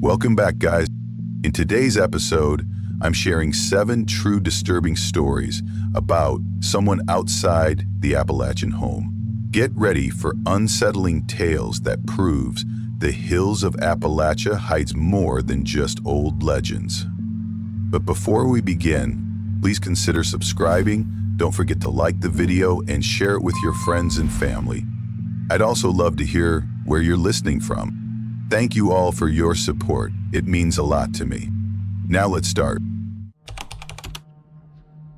Welcome back, guys. In today's episode, I'm sharing 7 true disturbing stories about someone outside the Appalachian home. Get ready for unsettling tales that proves the hills of Appalachia hides more than just old legends. But before we begin, please consider subscribing. Don't forget to like the video and share it with your friends and family. I'd also love to hear where you're listening from. Thank you all for your support. It means a lot to me. Now let's start.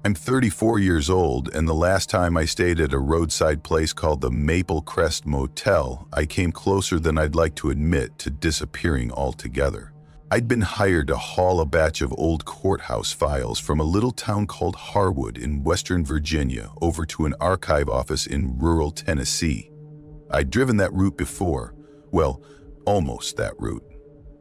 I'm 34 years old, and the last time I stayed at a roadside place called the Maple Crest Motel, I came closer than I'd like to admit to disappearing altogether. I'd been hired to haul a batch of old courthouse files from a little town called Harwood in Western Virginia over to an archive office in rural Tennessee. I'd driven that route before, well, almost that route.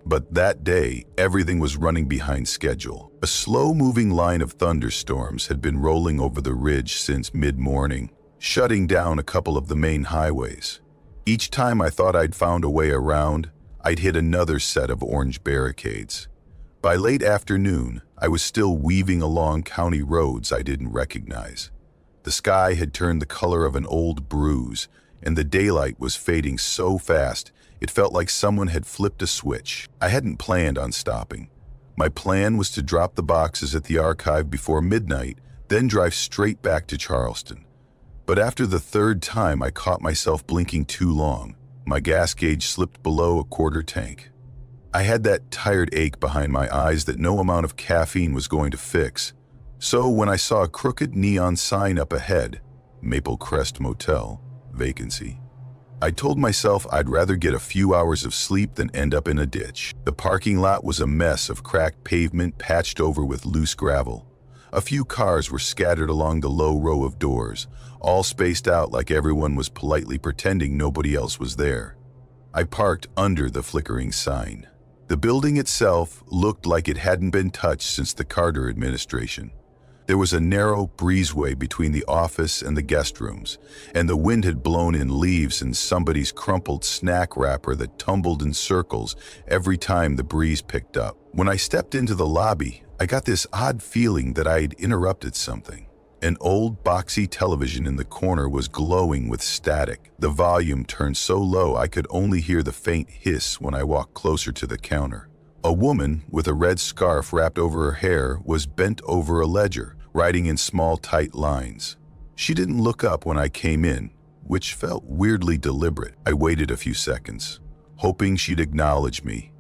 But that day, everything was running behind schedule. A slow-moving line of thunderstorms had been rolling over the ridge since mid-morning, shutting down a couple of the main highways. Each time I thought I'd found a way around, I'd hit another set of orange barricades. By late afternoon, I was still weaving along county roads I didn't recognize. The sky had turned the color of an old bruise, and the daylight was fading so fast it felt like someone had flipped a switch. I hadn't planned on stopping. My plan was to drop the boxes at the archive before midnight, then drive straight back to Charleston. But after the third time, I caught myself blinking too long. My gas gauge slipped below a quarter tank. I had that tired ache behind my eyes that no amount of caffeine was going to fix. So when I saw a crooked neon sign up ahead, Maple Crest Motel, vacancy, I told myself I'd rather get a few hours of sleep than end up in a ditch. The parking lot was a mess of cracked pavement patched over with loose gravel. A few cars were scattered along the low row of doors, all spaced out like everyone was politely pretending nobody else was there. I parked under the flickering sign. The building itself looked like it hadn't been touched since the Carter administration. There was a narrow breezeway between the office and the guest rooms, and the wind had blown in leaves and somebody's crumpled snack wrapper that tumbled in circles every time the breeze picked up. When I stepped into the lobby, I got this odd feeling that I'd interrupted something. An old boxy television in the corner was glowing with static. The volume turned so low I could only hear the faint hiss when I walked closer to the counter. A woman with a red scarf wrapped over her hair was bent over a ledger, writing in small, tight lines. She didn't look up when I came in, which felt weirdly deliberate. I waited a few seconds, hoping she'd acknowledge me.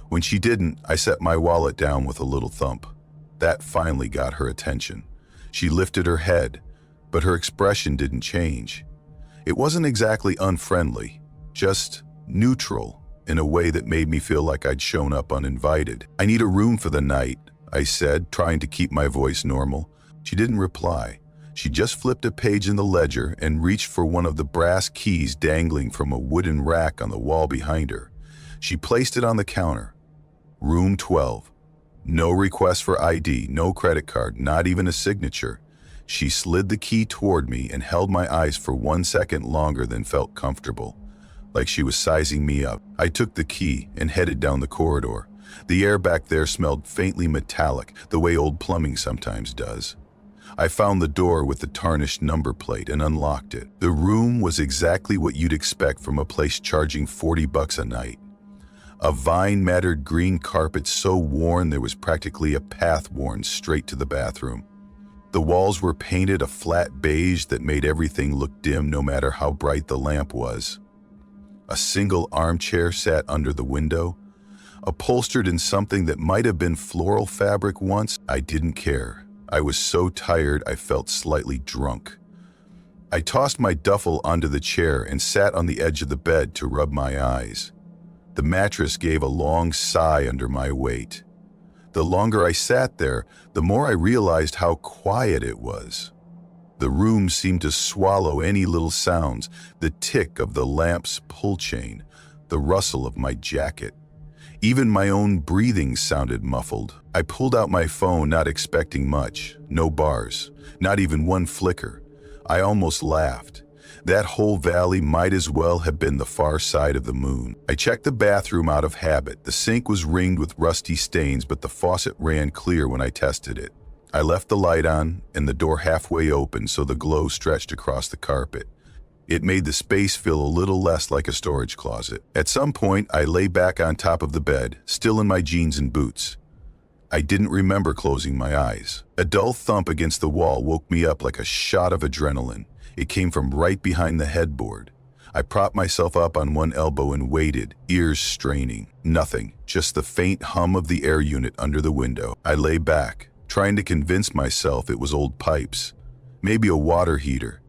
When she didn't, I set my wallet down with a little thump. That finally got her attention. She lifted her head, but her expression didn't change. It wasn't exactly unfriendly, just neutral in a way that made me feel like I'd shown up uninvited. "I need a room for the night," I said, trying to keep my voice normal. She didn't reply. She just flipped a page in the ledger and reached for one of the brass keys dangling from a wooden rack on the wall behind her. She placed it on the counter. Room 12. No request for ID, no credit card, not even a signature. She slid the key toward me and held my eyes for 1 second longer than felt comfortable, like she was sizing me up. I took the key and headed down the corridor. The air back there smelled faintly metallic, the way old plumbing sometimes does. I found the door with the tarnished number plate and unlocked it. The room was exactly what you'd expect from a place charging $40 a night. A vine-matted green carpet so worn there was practically a path worn straight to the bathroom. The walls were painted a flat beige that made everything look dim no matter how bright the lamp was. A single armchair sat under the window, upholstered in something that might have been floral fabric once. I didn't care. I was so tired I felt slightly drunk. I tossed my duffel onto the chair and sat on the edge of the bed to rub my eyes. The mattress gave a long sigh under my weight. The longer I sat there, the more I realized how quiet it was. The room seemed to swallow any little sounds, the tick of the lamp's pull chain, the rustle of my jacket. Even my own breathing sounded muffled. I pulled out my phone, not expecting much. No bars, not even one flicker. I almost laughed. That whole valley might as well have been the far side of the moon. I checked the bathroom out of habit. The sink was ringed with rusty stains, but the faucet ran clear when I tested it. I left the light on and the door halfway open so the glow stretched across the carpet. It made the space feel a little less like a storage closet. At some point, I lay back on top of the bed, still in my jeans and boots. I didn't remember closing my eyes. A dull thump against the wall woke me up like a shot of adrenaline. It came from right behind the headboard. I propped myself up on one elbow and waited, ears straining. Nothing, just the faint hum of the air unit under the window. I lay back, trying to convince myself it was old pipes, maybe a water heater.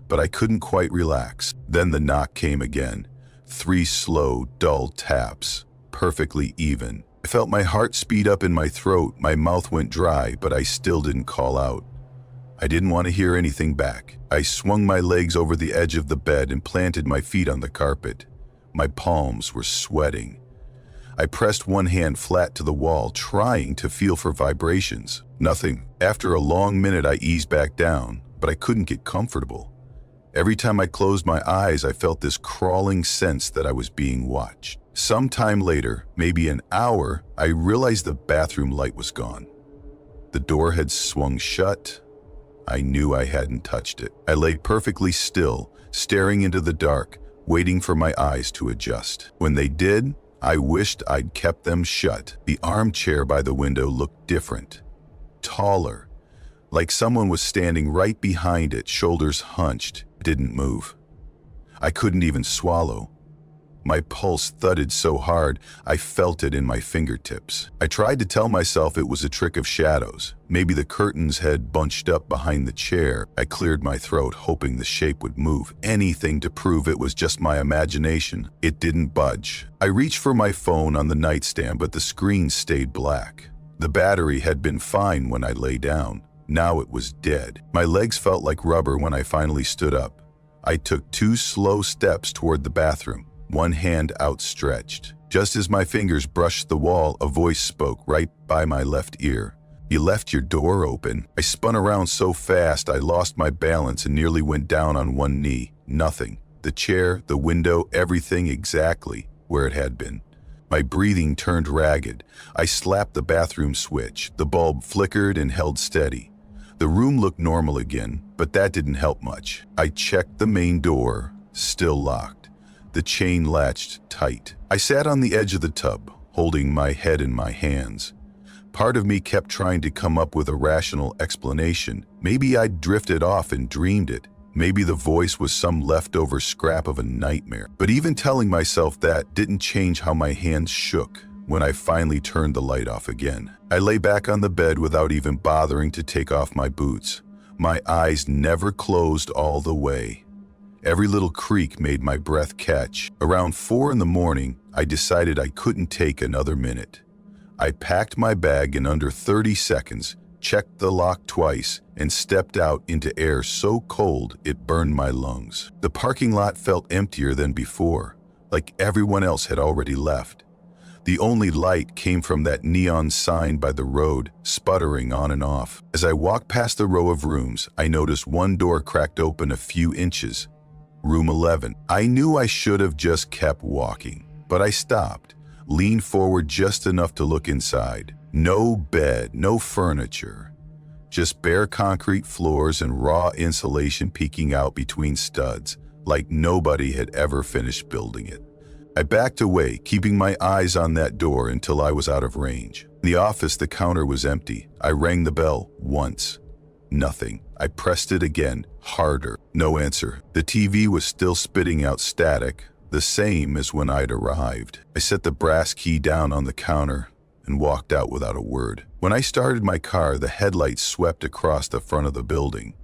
But I couldn't quite relax. Then the knock came again. 3 slow, dull taps, perfectly even. I felt my heart speed up in my throat, my mouth went dry, but I still didn't call out. I didn't want to hear anything back. I swung my legs over the edge of the bed and planted my feet on the carpet. My palms were sweating. I pressed one hand flat to the wall, trying to feel for vibrations. Nothing. After a long minute, I eased back down, but I couldn't get comfortable. Every time I closed my eyes, I felt this crawling sense that I was being watched. Sometime later, maybe an hour, I realized the bathroom light was gone. The door had swung shut. I knew I hadn't touched it. I lay perfectly still, staring into the dark, waiting for my eyes to adjust. When they did, I wished I'd kept them shut. The armchair by the window looked different, taller, like someone was standing right behind it, shoulders hunched, didn't move. I couldn't even swallow. My pulse thudded so hard, I felt it in my fingertips. I tried to tell myself it was a trick of shadows. Maybe the curtains had bunched up behind the chair. I cleared my throat, hoping the shape would move. Anything to prove it was just my imagination. It didn't budge. I reached for my phone on the nightstand, but the screen stayed black. The battery had been fine when I lay down. Now it was dead. My legs felt like rubber when I finally stood up. I took 2 slow steps toward the bathroom, one hand outstretched. Just as my fingers brushed the wall, a voice spoke right by my left ear. "You left your door open." I spun around so fast I lost my balance and nearly went down on one knee. Nothing. The chair, the window, everything exactly where it had been. My breathing turned ragged. I slapped the bathroom switch. The bulb flickered and held steady. The room looked normal again, but that didn't help much. I checked the main door, still locked. The chain latched tight. I sat on the edge of the tub, holding my head in my hands. Part of me kept trying to come up with a rational explanation. Maybe I'd drifted off and dreamed it. Maybe the voice was some leftover scrap of a nightmare. But even telling myself that didn't change how my hands shook when I finally turned the light off again. I lay back on the bed without even bothering to take off my boots. My eyes never closed all the way. Every little creak made my breath catch. Around 4 in the morning, I decided I couldn't take another minute. I packed my bag in under 30 seconds, checked the lock twice, and stepped out into air so cold it burned my lungs. The parking lot felt emptier than before, like everyone else had already left. The only light came from that neon sign by the road, sputtering on and off. As I walked past the row of rooms, I noticed one door cracked open a few inches. Room 11. I knew I should have just kept walking, but I stopped, leaned forward just enough to look inside. No bed, no furniture, just bare concrete floors and raw insulation peeking out between studs, like nobody had ever finished building it. I backed away, keeping my eyes on that door until I was out of range. In the office, the counter was empty. I rang the bell once. Nothing. I pressed it again, harder. No answer. The TV was still spitting out static, the same as when I'd arrived. I set the brass key down on the counter and walked out without a word. When I started my car, the headlights swept across the front of the building.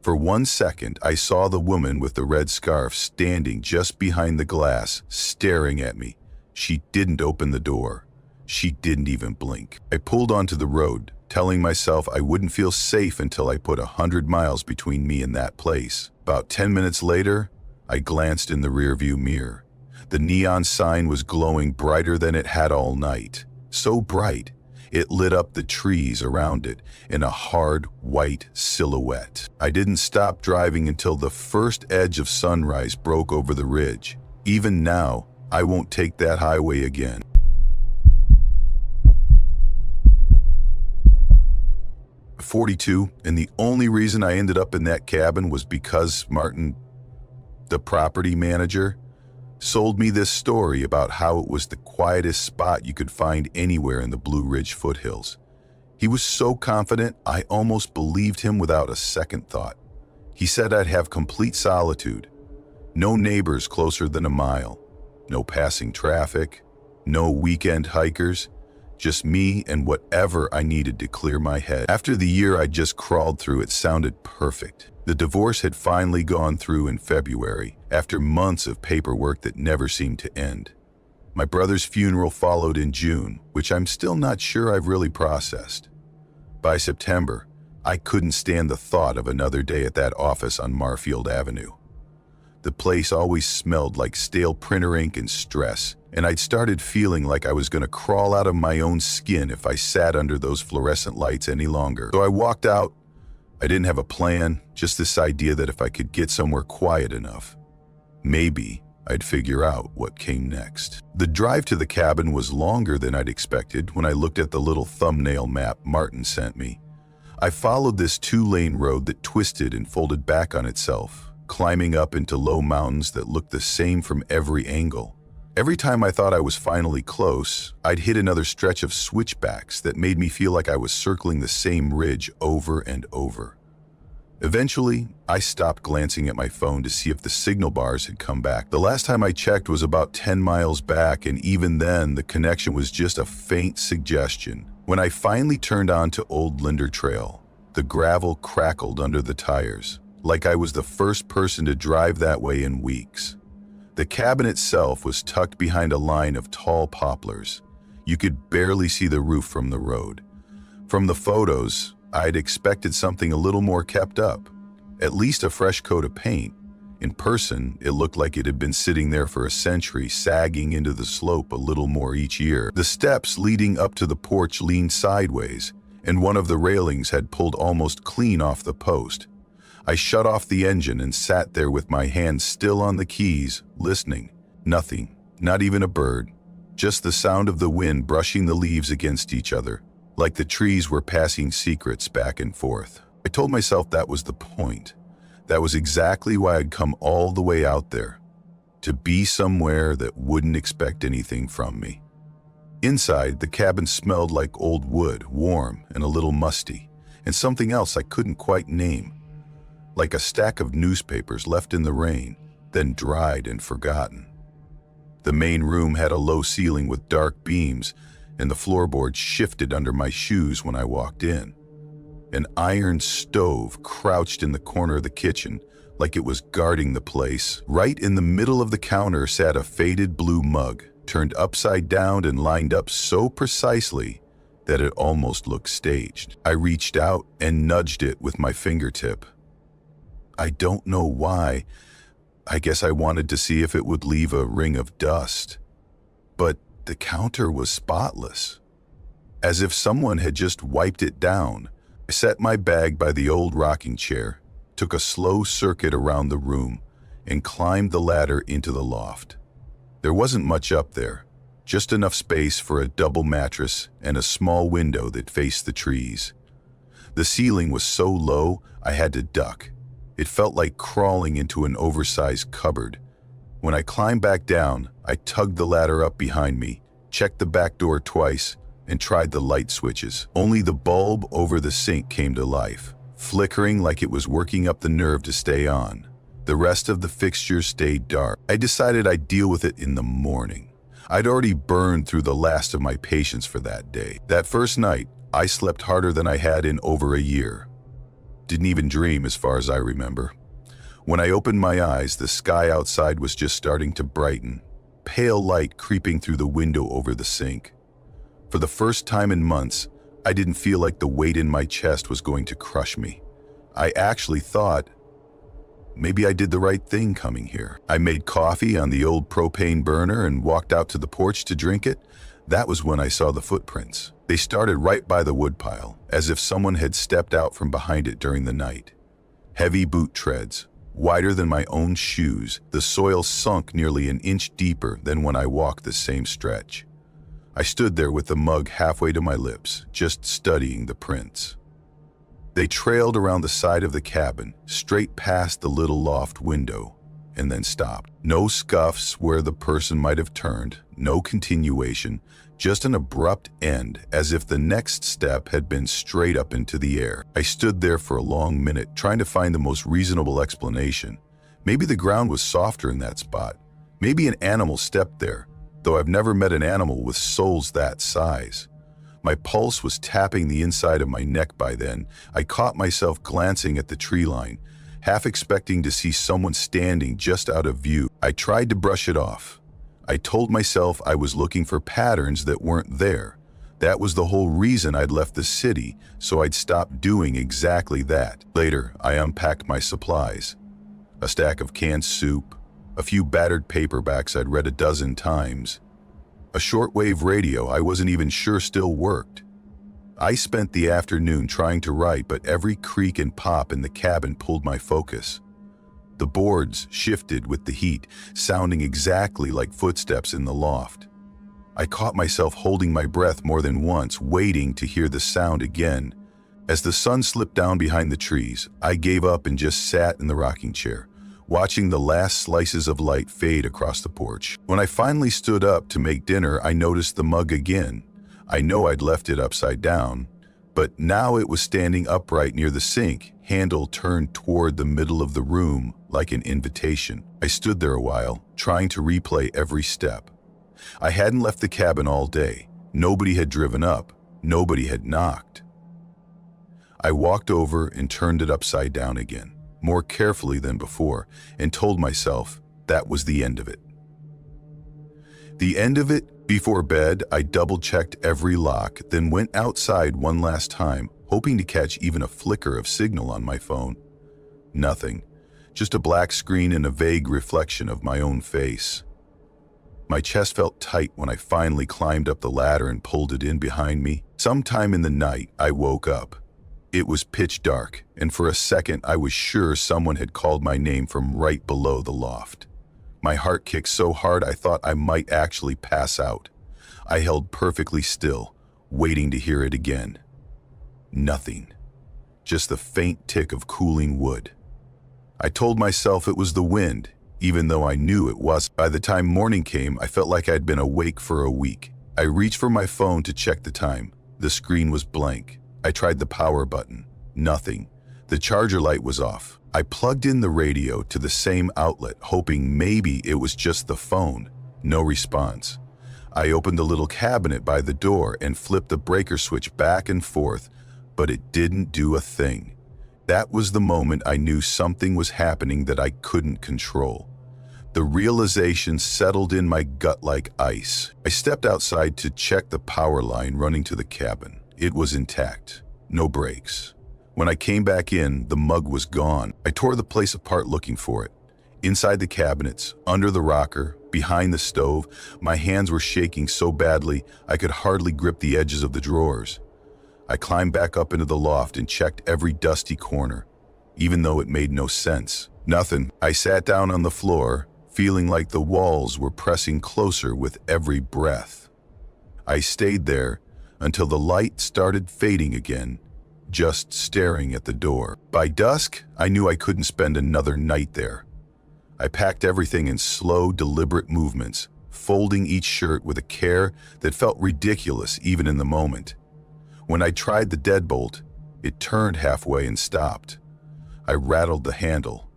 For 1 second, I saw the woman with the red scarf standing just behind the glass, staring at me. She didn't open the door. She didn't even blink. I pulled onto the road, telling myself I wouldn't feel safe until I put 100 miles between me and that place. About 10 minutes later, I glanced in the rearview mirror. The neon sign was glowing brighter than it had all night. So bright, It lit up the trees around it in a hard, white silhouette. I didn't stop driving until the first edge of sunrise broke over the ridge. Even now, I won't take that highway again. 42, and the only reason I ended up in that cabin was because Martin, the property manager, sold me this story about how it was the quietest spot you could find anywhere in the Blue Ridge foothills. He was so confident, I almost believed him without a second thought. He said I'd have complete solitude, no neighbors closer than a mile, no passing traffic, no weekend hikers, just me and whatever I needed to clear my head. After the year I just crawled through, it sounded perfect. The divorce had finally gone through in February, after months of paperwork that never seemed to end. My brother's funeral followed in June, which I'm still not sure I've really processed. By September, I couldn't stand the thought of another day at that office on Marfield Avenue. The place always smelled like stale printer ink and stress, and I'd started feeling like I was going to crawl out of my own skin if I sat under those fluorescent lights any longer. So I walked out. I didn't have a plan, just this idea that if I could get somewhere quiet enough, maybe I'd figure out what came next. The drive to the cabin was longer than I'd expected when I looked at the little thumbnail map Martin sent me. I followed this 2-lane road that twisted and folded back on itself, climbing up into low mountains that looked the same from every angle. Every time I thought I was finally close, I'd hit another stretch of switchbacks that made me feel like I was circling the same ridge over and over. Eventually, I stopped glancing at my phone to see if the signal bars had come back. The last time I checked was about 10 miles back, and even then, the connection was just a faint suggestion. When I finally turned onto Old Linder Trail, the gravel crackled under the tires, like I was the first person to drive that way in weeks. The cabin itself was tucked behind a line of tall poplars. You could barely see the roof from the road. From the photos, I'd expected something a little more kept up, at least a fresh coat of paint. In person, it looked like it had been sitting there for a century, sagging into the slope a little more each year. The steps leading up to the porch leaned sideways, and one of the railings had pulled almost clean off the post. I shut off the engine and sat there with my hands still on the keys, listening. Nothing, not even a bird, just the sound of the wind brushing the leaves against each other, like the trees were passing secrets back and forth. I told myself that was the point. That was exactly why I'd come all the way out there, to be somewhere that wouldn't expect anything from me. Inside, the cabin smelled like old wood, warm and a little musty, and something else I couldn't quite name. Like a stack of newspapers left in the rain, then dried and forgotten. The main room had a low ceiling with dark beams, and the floorboards shifted under my shoes when I walked in. An iron stove crouched in the corner of the kitchen, like it was guarding the place. Right in the middle of the counter sat a faded blue mug, turned upside down and lined up so precisely that it almost looked staged. I reached out and nudged it with my fingertip. I don't know why. I guess I wanted to see if it would leave a ring of dust. But the counter was spotless, as if someone had just wiped it down. I set my bag by the old rocking chair, took a slow circuit around the room, and climbed the ladder into the loft. There wasn't much up there, just enough space for a double mattress and a small window that faced the trees. The ceiling was so low I had to duck. It felt like crawling into an oversized cupboard. When I climbed back down, I tugged the ladder up behind me, checked the back door twice, and tried the light switches. Only the bulb over the sink came to life, flickering like it was working up the nerve to stay on. The rest of the fixtures stayed dark. I decided I'd deal with it in the morning. I'd already burned through the last of my patience for that day. That first night, I slept harder than I had in over a year. Didn't even dream as far as I remember. When I opened my eyes, the sky outside was just starting to brighten, pale light creeping through the window over the sink. For the first time in months, I didn't feel like the weight in my chest was going to crush me. I actually thought, maybe I did the right thing coming here. I made coffee on the old propane burner and walked out to the porch to drink it, That was when I saw the footprints. They started right by the woodpile, as if someone had stepped out from behind it during the night. Heavy boot treads, wider than my own shoes, the soil sunk nearly an inch deeper than when I walked the same stretch. I stood there with the mug halfway to my lips, just studying the prints. They trailed around the side of the cabin, straight past the little loft window, and then stopped. No scuffs where the person might have turned, no continuation, just an abrupt end, as if the next step had been straight up into the air. I stood there for a long minute, trying to find the most reasonable explanation. Maybe the ground was softer in that spot. Maybe an animal stepped there, though I've never met an animal with soles that size. My pulse was tapping the inside of my neck by then. I caught myself glancing at the tree line, half expecting to see someone standing just out of view. I tried to brush it off. I told myself I was looking for patterns that weren't there. That was the whole reason I'd left the city, so I'd stop doing exactly that. Later, I unpacked my supplies. A stack of canned soup, a few battered paperbacks I'd read a dozen times, a shortwave radio I wasn't even sure still worked. I spent the afternoon trying to write, but every creak and pop in the cabin pulled my focus. The boards shifted with the heat, sounding exactly like footsteps in the loft. I caught myself holding my breath more than once, waiting to hear the sound again. As the sun slipped down behind the trees, I gave up and just sat in the rocking chair, watching the last slices of light fade across the porch. When I finally stood up to make dinner, I noticed the mug again. I know I'd left it upside down, but now it was standing upright near the sink, handle turned toward the middle of the room like an invitation. I stood there a while, trying to replay every step. I hadn't left the cabin all day. Nobody had driven up. Nobody had knocked. I walked over and turned it upside down again, more carefully than before, and told myself that was the end of it. The end of it. Before bed, I double-checked every lock, then went outside one last time, hoping to catch even a flicker of signal on my phone. Nothing. Just a black screen and a vague reflection of my own face. My chest felt tight when I finally climbed up the ladder and pulled it in behind me. Sometime in the night, I woke up. It was pitch dark, and for a second I was sure someone had called my name from right below the loft. My heart kicked so hard I thought I might actually pass out. I held perfectly still, waiting to hear it again. Nothing. Just the faint tick of cooling wood. I told myself it was the wind, even though I knew it was. By the time morning came, I felt like I'd been awake for a week. I reached for my phone to check the time. The screen was blank. I tried the power button. Nothing. The charger light was off. I plugged in the radio to the same outlet, hoping maybe it was just the phone. No response. I opened the little cabinet by the door and flipped the breaker switch back and forth, but it didn't do a thing. That was the moment I knew something was happening that I couldn't control. The realization settled in my gut like ice. I stepped outside to check the power line running to the cabin. It was intact. No breaks. When I came back in, the mug was gone. I tore the place apart looking for it. Inside the cabinets, under the rocker, behind the stove, my hands were shaking so badly I could hardly grip the edges of the drawers. I climbed back up into the loft and checked every dusty corner, even though it made no sense. Nothing. I sat down on the floor, feeling like the walls were pressing closer with every breath. I stayed there until the light started fading again, just staring at the door. By dusk, I knew I couldn't spend another night there. I packed everything in slow, deliberate movements, folding each shirt with a care that felt ridiculous even in the moment. When I tried the deadbolt, it turned halfway and stopped. I rattled the handle.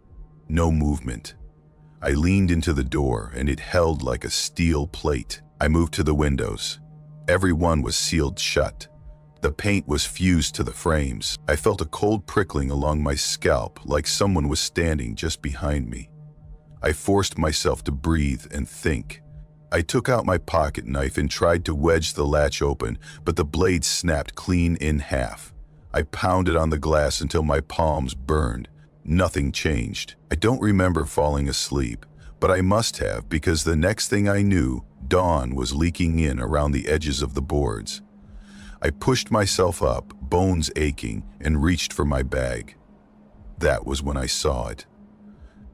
No movement. I leaned into the door and it held like a steel plate. I moved to the windows. Every one was sealed shut. The paint was fused to the frames. I felt a cold prickling along my scalp, like someone was standing just behind me. I forced myself to breathe and think. I took out my pocket knife and tried to wedge the latch open, but the blade snapped clean in half. I pounded on the glass until my palms burned. Nothing changed. I don't remember falling asleep, but I must have, because the next thing I knew, dawn was leaking in around the edges of the boards. I pushed myself up, bones aching, and reached for my bag. That was when I saw it.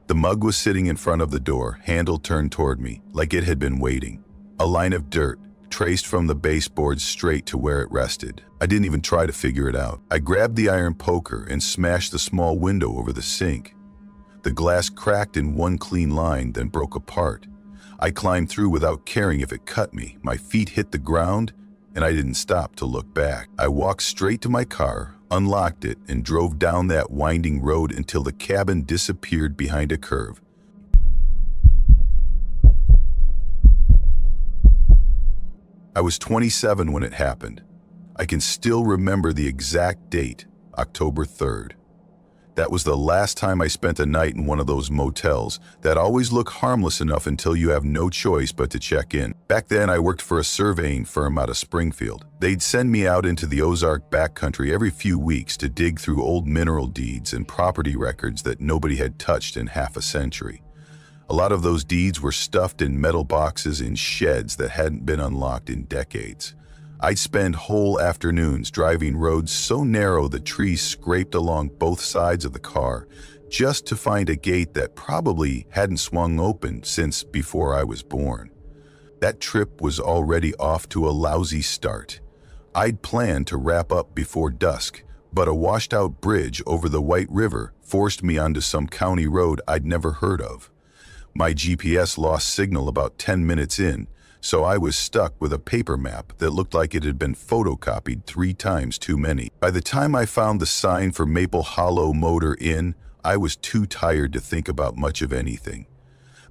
The mug was sitting in front of the door, handle turned toward me, like it had been waiting. A line of dirt, traced from the baseboards straight to where it rested. I didn't even try to figure it out. I grabbed the iron poker and smashed the small window over the sink. The glass cracked in one clean line, then broke apart. I climbed through without caring if it cut me. My feet hit the ground, and I didn't stop to look back. I walked straight to my car, unlocked it, and drove down that winding road until the cabin disappeared behind a curve. I was 27 when it happened. I can still remember the exact date, October 3rd. That was the last time I spent a night in one of those motels that always look harmless enough until you have no choice but to check in. Back then, I worked for a surveying firm out of Springfield. They'd send me out into the Ozark backcountry every few weeks to dig through old mineral deeds and property records that nobody had touched in half a century. A lot of those deeds were stuffed in metal boxes in sheds that hadn't been unlocked in decades. I'd spend whole afternoons driving roads so narrow the trees scraped along both sides of the car just to find a gate that probably hadn't swung open since before I was born. That trip was already off to a lousy start. I'd planned to wrap up before dusk, but a washed-out bridge over the White River forced me onto some county road I'd never heard of. My GPS lost signal about 10 minutes in, so I was stuck with a paper map that looked like it had been photocopied 3 times too many. By the time I found the sign for Maple Hollow Motor Inn, I was too tired to think about much of anything.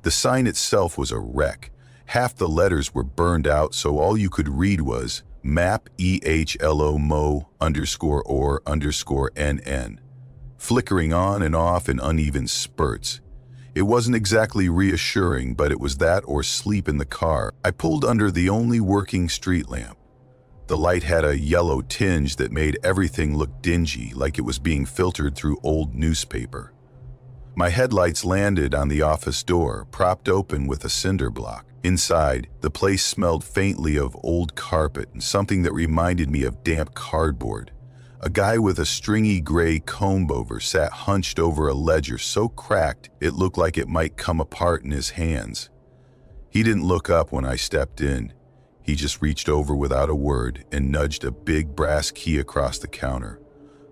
The sign itself was a wreck. Half the letters were burned out, so all you could read was map EHLO mo _or _NN, flickering on and off in uneven spurts. It wasn't exactly reassuring, but it was that or sleep in the car. I pulled under the only working street lamp. The light had a yellow tinge that made everything look dingy, like it was being filtered through old newspaper. My headlights landed on the office door, propped open with a cinder block. Inside, the place smelled faintly of old carpet and something that reminded me of damp cardboard. A guy with a stringy gray comb-over sat hunched over a ledger so cracked it looked like it might come apart in his hands. He didn't look up when I stepped in. He just reached over without a word and nudged a big brass key across the counter.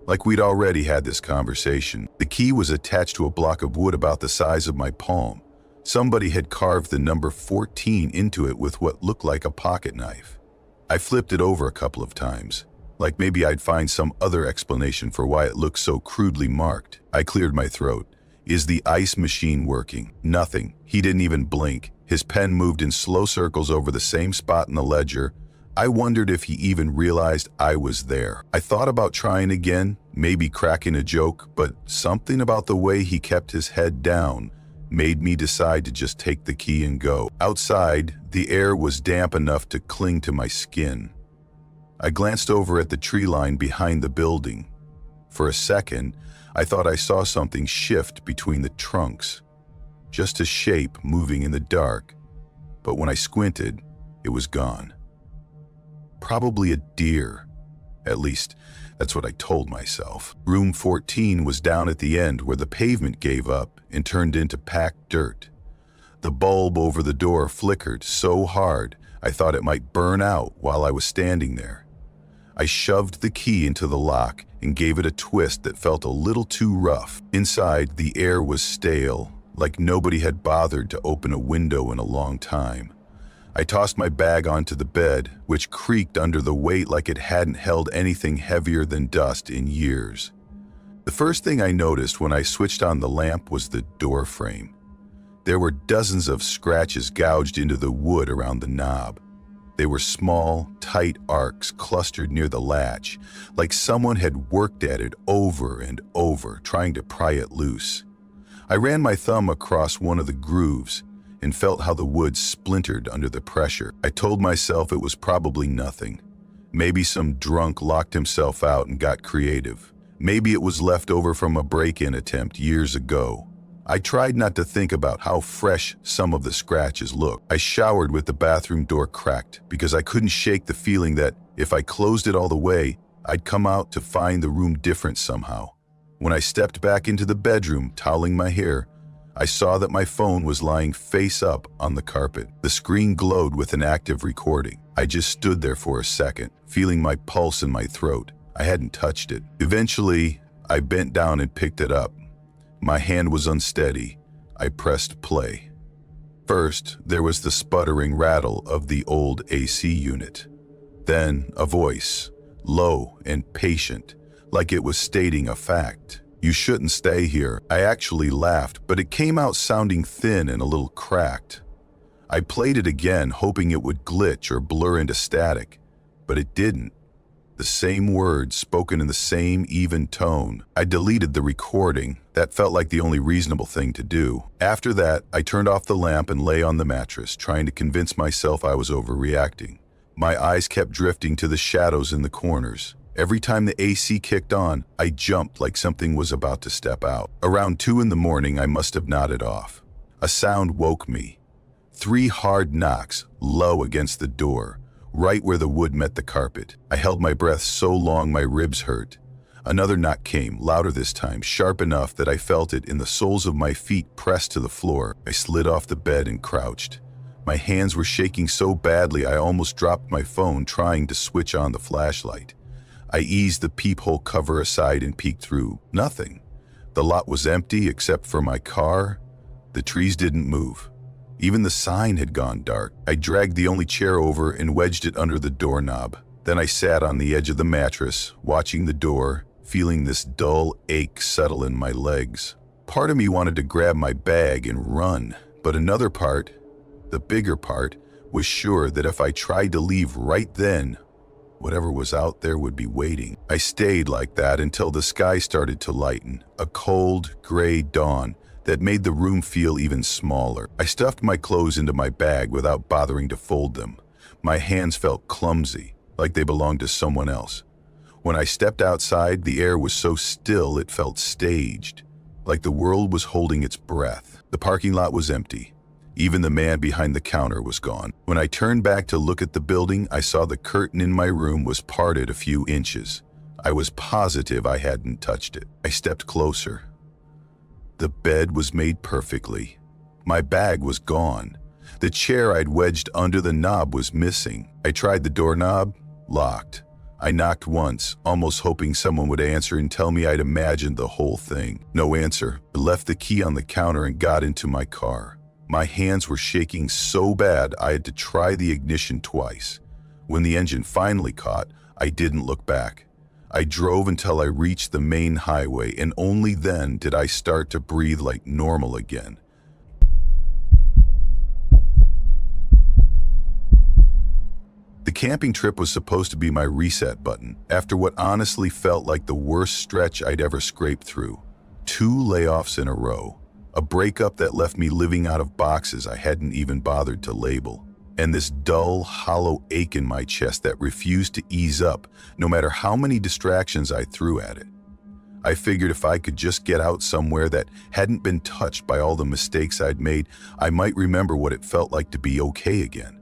Like we'd already had this conversation. The key was attached to a block of wood about the size of my palm. Somebody had carved the number 14 into it with what looked like a pocket knife. I flipped it over a couple of times. Like maybe I'd find some other explanation for why it looked so crudely marked. I cleared my throat. Is the ice machine working? Nothing. He didn't even blink. His pen moved in slow circles over the same spot in the ledger. I wondered if he even realized I was there. I thought about trying again, maybe cracking a joke, but something about the way he kept his head down made me decide to just take the key and go. Outside, the air was damp enough to cling to my skin. I glanced over at the tree line behind the building. For a second, I thought I saw something shift between the trunks. Just a shape moving in the dark. But when I squinted, it was gone. Probably a deer. At least, that's what I told myself. Room 14 was down at the end where the pavement gave up and turned into packed dirt. The bulb over the door flickered so hard I thought it might burn out while I was standing there. I shoved the key into the lock and gave it a twist that felt a little too rough. Inside, the air was stale, like nobody had bothered to open a window in a long time. I tossed my bag onto the bed, which creaked under the weight like it hadn't held anything heavier than dust in years. The first thing I noticed when I switched on the lamp was the door frame. There were dozens of scratches gouged into the wood around the knob. They were small, tight arcs clustered near the latch, like someone had worked at it over and over, trying to pry it loose. I ran my thumb across one of the grooves and felt how the wood splintered under the pressure. I told myself it was probably nothing. Maybe some drunk locked himself out and got creative. Maybe it was left over from a break-in attempt years ago. I tried not to think about how fresh some of the scratches looked. I showered with the bathroom door cracked because I couldn't shake the feeling that if I closed it all the way, I'd come out to find the room different somehow. When I stepped back into the bedroom, toweling my hair, I saw that my phone was lying face up on the carpet. The screen glowed with an active recording. I just stood there for a second, feeling my pulse in my throat. I hadn't touched it. Eventually, I bent down and picked it up. My hand was unsteady. I pressed play. First, there was the sputtering rattle of the old AC unit. Then, a voice, low and patient, like it was stating a fact. "You shouldn't stay here." I actually laughed, but it came out sounding thin and a little cracked. I played it again, hoping it would glitch or blur into static, but it didn't. The same words spoken in the same even tone. I deleted the recording. That felt like the only reasonable thing to do. After that, I turned off the lamp and lay on the mattress, trying to convince myself I was overreacting. My eyes kept drifting to the shadows in the corners. Every time the AC kicked on, I jumped like something was about to step out. Around 2 in the morning, I must have nodded off. A sound woke me. 3 hard knocks, low against the door, right where the wood met the carpet. I held my breath so long my ribs hurt. Another knock came, louder this time, sharp enough that I felt it in the soles of my feet pressed to the floor. I slid off the bed and crouched. My hands were shaking so badly I almost dropped my phone trying to switch on the flashlight. I eased the peephole cover aside and peeked through. Nothing. The lot was empty except for my car. The trees didn't move. Even the sign had gone dark. I dragged the only chair over and wedged it under the doorknob. Then I sat on the edge of the mattress, watching the door, feeling this dull ache settle in my legs. Part of me wanted to grab my bag and run, but another part, the bigger part, was sure that if I tried to leave right then, whatever was out there would be waiting. I stayed like that until the sky started to lighten, a cold, gray dawn that made the room feel even smaller. I stuffed my clothes into my bag without bothering to fold them. My hands felt clumsy, like they belonged to someone else. When I stepped outside, the air was so still it felt staged, like the world was holding its breath. The parking lot was empty. Even the man behind the counter was gone. When I turned back to look at the building, I saw the curtain in my room was parted a few inches. I was positive I hadn't touched it. I stepped closer. The bed was made perfectly. My bag was gone. The chair I'd wedged under the knob was missing. I tried the doorknob, locked. I knocked once, almost hoping someone would answer and tell me I'd imagined the whole thing. No answer. I left the key on the counter and got into my car. My hands were shaking so bad I had to try the ignition twice. When the engine finally caught, I didn't look back. I drove until I reached the main highway, and only then did I start to breathe like normal again. The camping trip was supposed to be my reset button, after what honestly felt like the worst stretch I'd ever scraped through. 2 layoffs in a row. A breakup that left me living out of boxes I hadn't even bothered to label. And this dull, hollow ache in my chest that refused to ease up, no matter how many distractions I threw at it. I figured if I could just get out somewhere that hadn't been touched by all the mistakes I'd made, I might remember what it felt like to be okay again.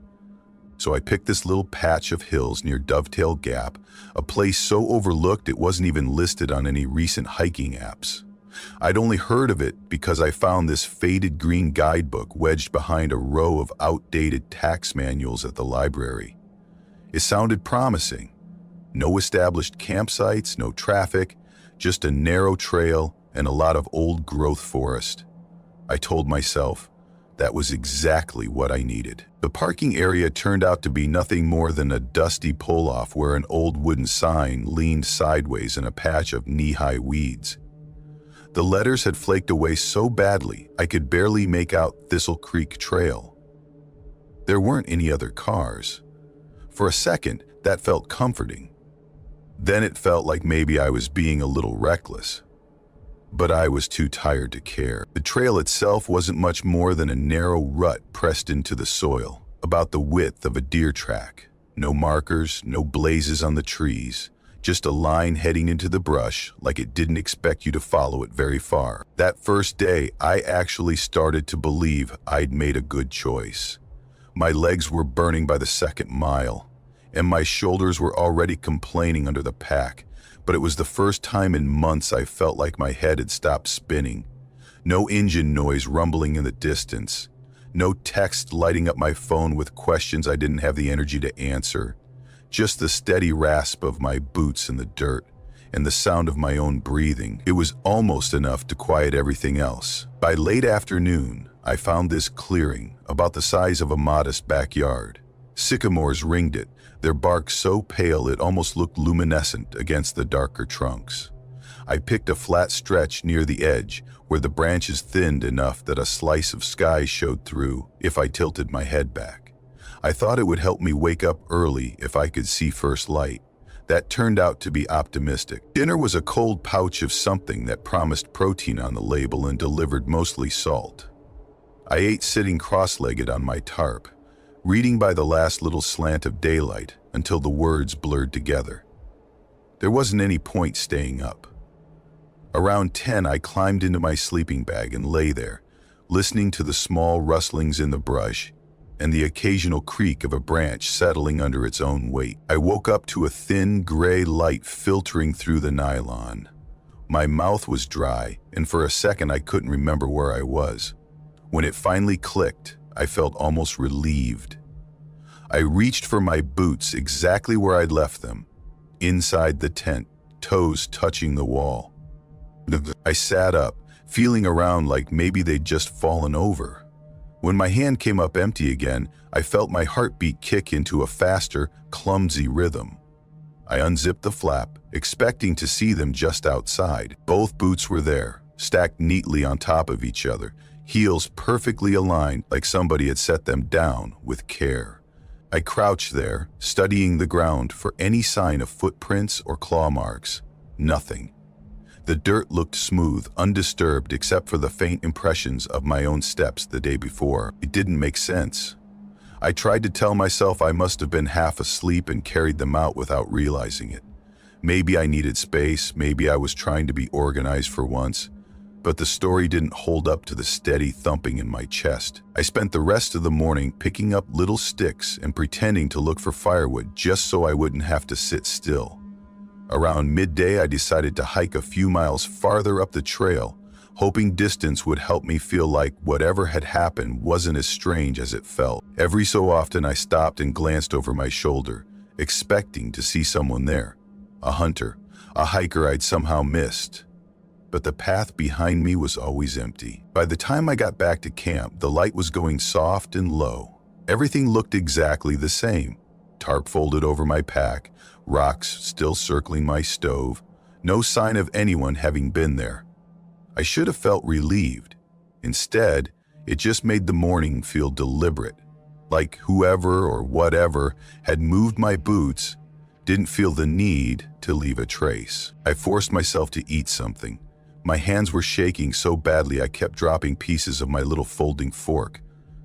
So I picked this little patch of hills near Dovetail Gap, a place so overlooked it wasn't even listed on any recent hiking apps. I'd only heard of it because I found this faded green guidebook wedged behind a row of outdated tax manuals at the library. It sounded promising. No established campsites, no traffic, just a narrow trail and a lot of old-growth forest. I told myself that was exactly what I needed. The parking area turned out to be nothing more than a dusty pull-off where an old wooden sign leaned sideways in a patch of knee-high weeds. The letters had flaked away so badly I could barely make out Thistle Creek Trail. There weren't any other cars. For a second, that felt comforting. Then it felt like maybe I was being a little reckless. But I was too tired to care. The trail itself wasn't much more than a narrow rut pressed into the soil, about the width of a deer track. No markers, no blazes on the trees, just a line heading into the brush like it didn't expect you to follow it very far. That first day, I actually started to believe I'd made a good choice. My legs were burning by the second mile, and my shoulders were already complaining under the pack, but it was the first time in months I felt like my head had stopped spinning. No engine noise rumbling in the distance. No text lighting up my phone with questions I didn't have the energy to answer. Just the steady rasp of my boots in the dirt and the sound of my own breathing. It was almost enough to quiet everything else. By late afternoon, I found this clearing, about the size of a modest backyard. Sycamores ringed it, their bark so pale it almost looked luminescent against the darker trunks. I picked a flat stretch near the edge, where the branches thinned enough that a slice of sky showed through if I tilted my head back. I thought it would help me wake up early if I could see first light. That turned out to be optimistic. Dinner was a cold pouch of something that promised protein on the label and delivered mostly salt. I ate sitting cross-legged on my tarp, reading by the last little slant of daylight until the words blurred together. There wasn't any point staying up. Around 10, I climbed into my sleeping bag and lay there, listening to the small rustlings in the brush and the occasional creak of a branch settling under its own weight. I woke up to a thin gray light filtering through the nylon. My mouth was dry, and for a second I couldn't remember where I was. When it finally clicked, I felt almost relieved. I reached for my boots exactly where I'd left them, inside the tent, toes touching the wall. I sat up, feeling around like maybe they'd just fallen over. When my hand came up empty again, I felt my heartbeat kick into a faster, clumsy rhythm. I unzipped the flap, expecting to see them just outside. Both boots were there, stacked neatly on top of each other, heels perfectly aligned like somebody had set them down with care. I crouched there, studying the ground for any sign of footprints or claw marks. Nothing. The dirt looked smooth, undisturbed except for the faint impressions of my own steps the day before. It didn't make sense. I tried to tell myself I must have been half asleep and carried them out without realizing it. Maybe I needed space, maybe I was trying to be organized for once, but the story didn't hold up to the steady thumping in my chest. I spent the rest of the morning picking up little sticks and pretending to look for firewood just so I wouldn't have to sit still. Around midday, I decided to hike a few miles farther up the trail, hoping distance would help me feel like whatever had happened wasn't as strange as it felt. Every so often, I stopped and glanced over my shoulder, expecting to see someone there. A hunter, a hiker I'd somehow missed. But the path behind me was always empty. By the time I got back to camp, the light was going soft and low. Everything looked exactly the same. Tarp folded over my pack, rocks still circling my stove, no sign of anyone having been there. I should have felt relieved. Instead, it just made the morning feel deliberate, like whoever or whatever had moved my boots didn't feel the need to leave a trace. I forced myself to eat something. My hands were shaking so badly I kept dropping pieces of my little folding fork.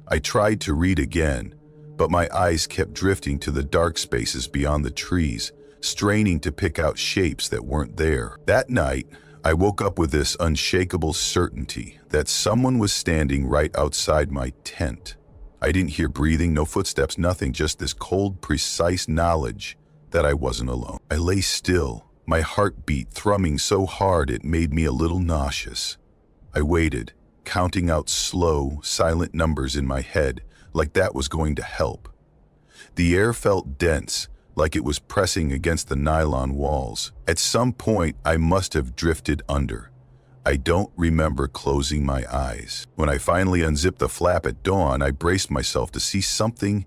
I tried to read again, but my eyes kept drifting to the dark spaces beyond the trees, straining to pick out shapes that weren't there. That night, I woke up with this unshakable certainty that someone was standing right outside my tent. I didn't hear breathing, no footsteps, nothing, just this cold, precise knowledge that I wasn't alone. I lay still, my heartbeat thrumming so hard it made me a little nauseous. I waited, counting out slow, silent numbers in my head, like that was going to help. The air felt dense, like it was pressing against the nylon walls. At some point, I must have drifted under. I don't remember closing my eyes. When I finally unzipped the flap at dawn, I braced myself to see something,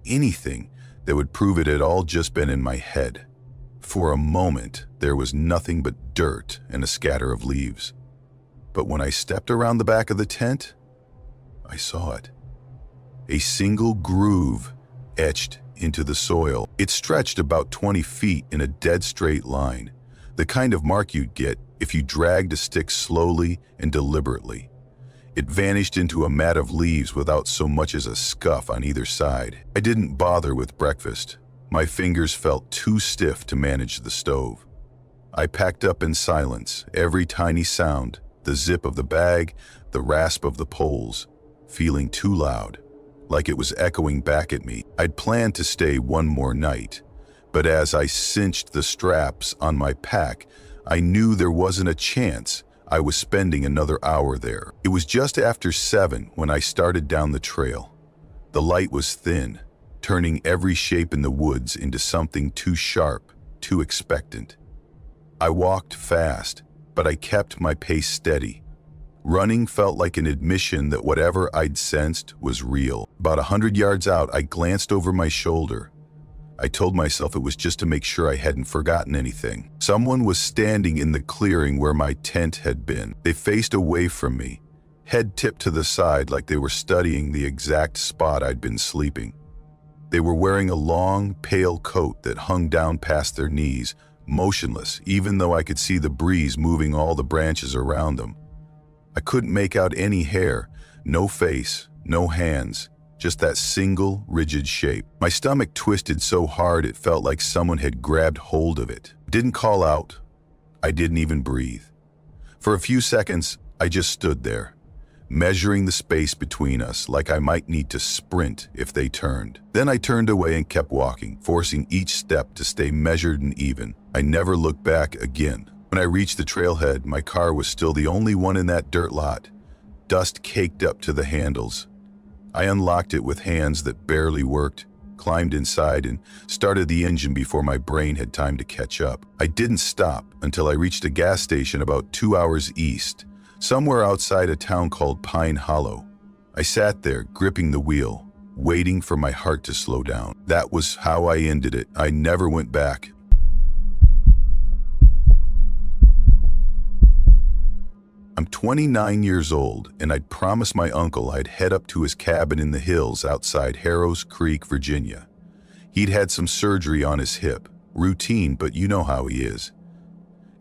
anything, that would prove it had all just been in my head. For a moment, there was nothing but dirt and a scatter of leaves. But when I stepped around the back of the tent, I saw it. A single groove etched into the soil. It stretched about 20 feet in a dead straight line, the kind of mark you'd get if you dragged a stick slowly and deliberately. It vanished into a mat of leaves without so much as a scuff on either side. I didn't bother with breakfast. My fingers felt too stiff to manage the stove. I packed up in silence, every tiny sound, the zip of the bag, the rasp of the poles, feeling too loud, like it was echoing back at me. I'd planned to stay one more night, but as I cinched the straps on my pack, I knew there wasn't a chance I was spending another hour there. It was just after 7 when I started down the trail. The light was thin, turning every shape in the woods into something too sharp, too expectant. I walked fast, but I kept my pace steady. Running felt like an admission that whatever I'd sensed was real. About 100 yards out, I glanced over my shoulder. I told myself it was just to make sure I hadn't forgotten anything. Someone was standing in the clearing where my tent had been. They faced away from me, head tipped to the side like they were studying the exact spot I'd been sleeping. They were wearing a long, pale coat that hung down past their knees, motionless, even though I could see the breeze moving all the branches around them. I couldn't make out any hair, no face, no hands, just that single, rigid shape. My stomach twisted so hard it felt like someone had grabbed hold of it. Didn't call out. I didn't even breathe. For a few seconds, I just stood there, measuring the space between us like I might need to sprint if they turned. Then I turned away and kept walking, forcing each step to stay measured and even. I never looked back again. When I reached the trailhead, my car was still the only one in that dirt lot, dust caked up to the handles. I unlocked it with hands that barely worked, climbed inside, and started the engine before my brain had time to catch up. I didn't stop until I reached a gas station about 2 hours east, somewhere outside a town called Pine Hollow. I sat there, gripping the wheel, waiting for my heart to slow down. That was how I ended it. I never went back. I'm 29 years old, and I'd promised my uncle I'd head up to his cabin in the hills outside Harrows Creek, Virginia. He'd had some surgery on his hip, routine, but you know how he is.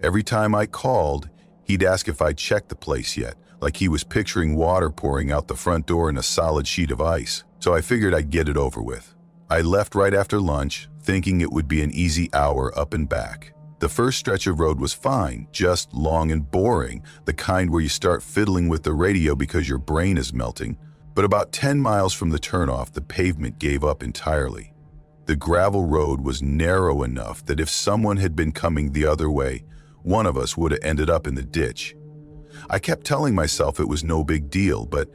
Every time I called, he'd ask if I'd checked the place yet, like he was picturing water pouring out the front door in a solid sheet of ice. So I figured I'd get it over with. I left right after lunch, thinking it would be an easy hour up and back. The first stretch of road was fine, just long and boring, the kind where you start fiddling with the radio because your brain is melting. But about 10 miles from the turnoff, the pavement gave up entirely. The gravel road was narrow enough that if someone had been coming the other way, one of us would have ended up in the ditch. I kept telling myself it was no big deal, but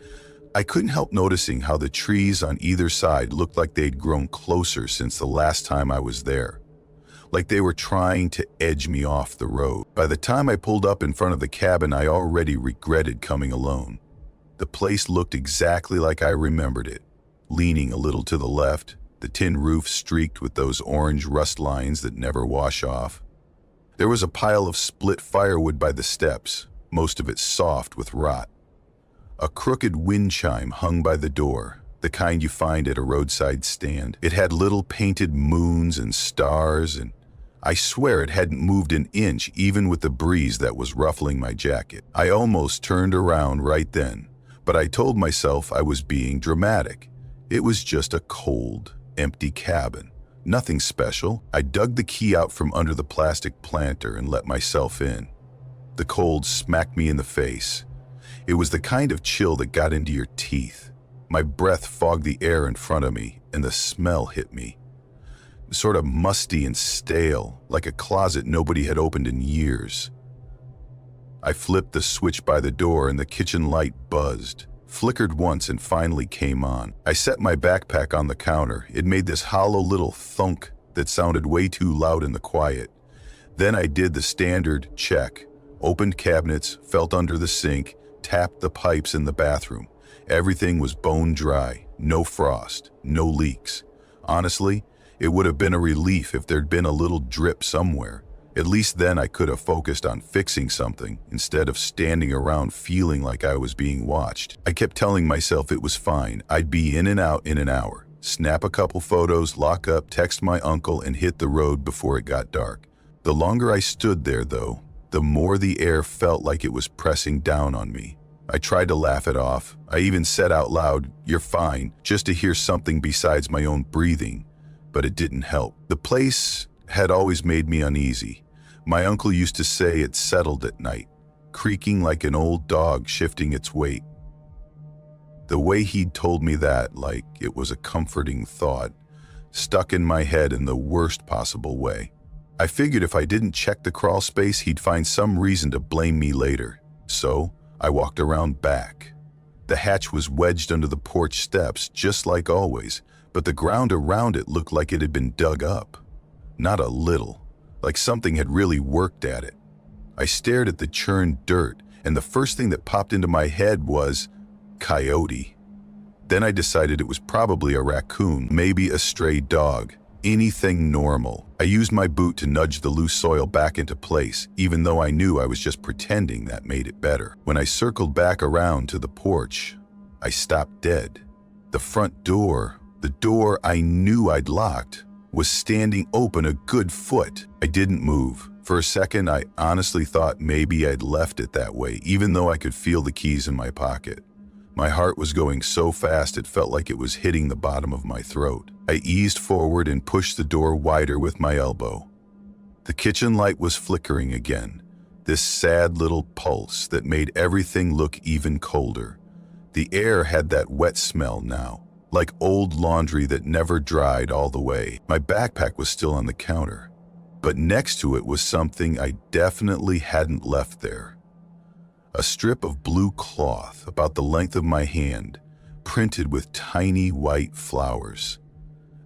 I couldn't help noticing how the trees on either side looked like they'd grown closer since the last time I was there. Like they were trying to edge me off the road. By the time I pulled up in front of the cabin, I already regretted coming alone. The place looked exactly like I remembered it, leaning a little to the left, the tin roof streaked with those orange rust lines that never wash off. There was a pile of split firewood by the steps, most of it soft with rot. A crooked wind chime hung by the door, the kind you find at a roadside stand. It had little painted moons and stars, and I swear it hadn't moved an inch even with the breeze that was ruffling my jacket. I almost turned around right then, but I told myself I was being dramatic. It was just a cold, empty cabin. Nothing special. I dug the key out from under the plastic planter and let myself in. The cold smacked me in the face. It was the kind of chill that got into your teeth. My breath fogged the air in front of me, and the smell hit me. Sort of musty and stale, like a closet nobody had opened in years. I flipped the switch by the door and the kitchen light buzzed, flickered once and finally came on. I set my backpack on the counter. It made this hollow little thunk that sounded way too loud in the quiet. Then I did the standard check, opened cabinets, felt under the sink, tapped the pipes in the bathroom. Everything was bone dry, no frost, no leaks. Honestly, it would have been a relief if there'd been a little drip somewhere. At least then I could have focused on fixing something instead of standing around feeling like I was being watched. I kept telling myself it was fine. I'd be in and out in an hour. Snap a couple photos, lock up, text my uncle, and hit the road before it got dark. The longer I stood there, though, the more the air felt like it was pressing down on me. I tried to laugh it off. I even said out loud, "You're fine," just to hear something besides my own breathing. but it didn't help. The place had always made me uneasy. My uncle used to say it settled at night, creaking like an old dog shifting its weight. The way he'd told me that, like it was a comforting thought, stuck in my head in the worst possible way. I figured if I didn't check the crawl space, he'd find some reason to blame me later. So I walked around back. The hatch was wedged under the porch steps, just like always, but the ground around it looked like it had been dug up. Not a little, like something had really worked at it. I stared at the churned dirt, and the first thing that popped into my head was coyote. Then I decided it was probably a raccoon, maybe a stray dog, anything normal. I used my boot to nudge the loose soil back into place, even though I knew I was just pretending that made it better. When I circled back around to the porch, I stopped dead. The front door, the door I knew I'd locked, was standing open a good foot. I didn't move. For a second, I honestly thought maybe I'd left it that way, even though I could feel the keys in my pocket. My heart was going so fast it felt like it was hitting the bottom of my throat. I eased forward and pushed the door wider with my elbow. The kitchen light was flickering again, this sad little pulse that made everything look even colder. The air had that wet smell now, like old laundry that never dried all the way. My backpack was still on the counter, but next to it was something I definitely hadn't left there. A strip of blue cloth about the length of my hand, printed with tiny white flowers.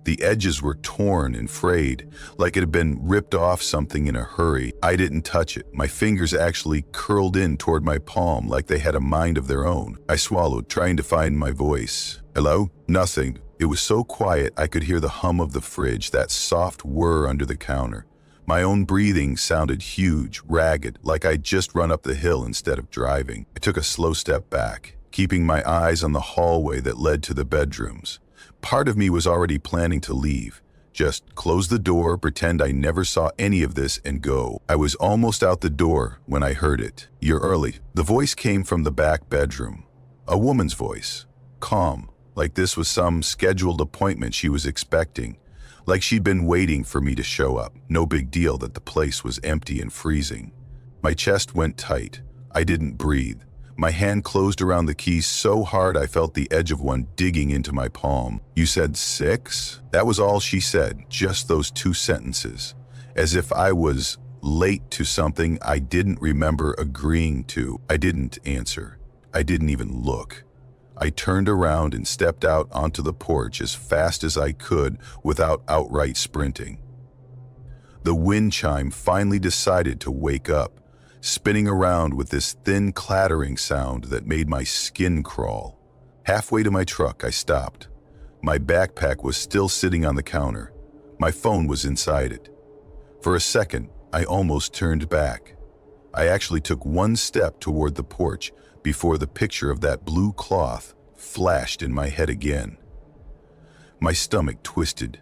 The edges were torn and frayed, like it had been ripped off something in a hurry. I didn't touch it. My fingers actually curled in toward my palm like they had a mind of their own. I swallowed, trying to find my voice. Hello? Nothing. It was so quiet I could hear the hum of the fridge, that soft whir under the counter. My own breathing sounded huge, ragged, like I'd just run up the hill instead of driving. I took a slow step back, keeping my eyes on the hallway that led to the bedrooms. Part of me was already planning to leave. Just close the door, pretend I never saw any of this, and go. I was almost out the door when I heard it. You're early. The voice came from the back bedroom. A woman's voice. Calm, like this was some scheduled appointment she was expecting. Like she'd been waiting for me to show up. No big deal that the place was empty and freezing. My chest went tight. I didn't breathe. My hand closed around the keys so hard I felt the edge of one digging into my palm. You said 6? That was all she said, just those 2 sentences. As if I was late to something I didn't remember agreeing to. I didn't answer. I didn't even look. I turned around and stepped out onto the porch as fast as I could without outright sprinting. The wind chime finally decided to wake up, spinning around with this thin clattering sound that made my skin crawl. Halfway to my truck, I stopped. My backpack was still sitting on the counter. My phone was inside it. For a second, I almost turned back. I actually took one step toward the porch before the picture of that blue cloth flashed in my head again. My stomach twisted,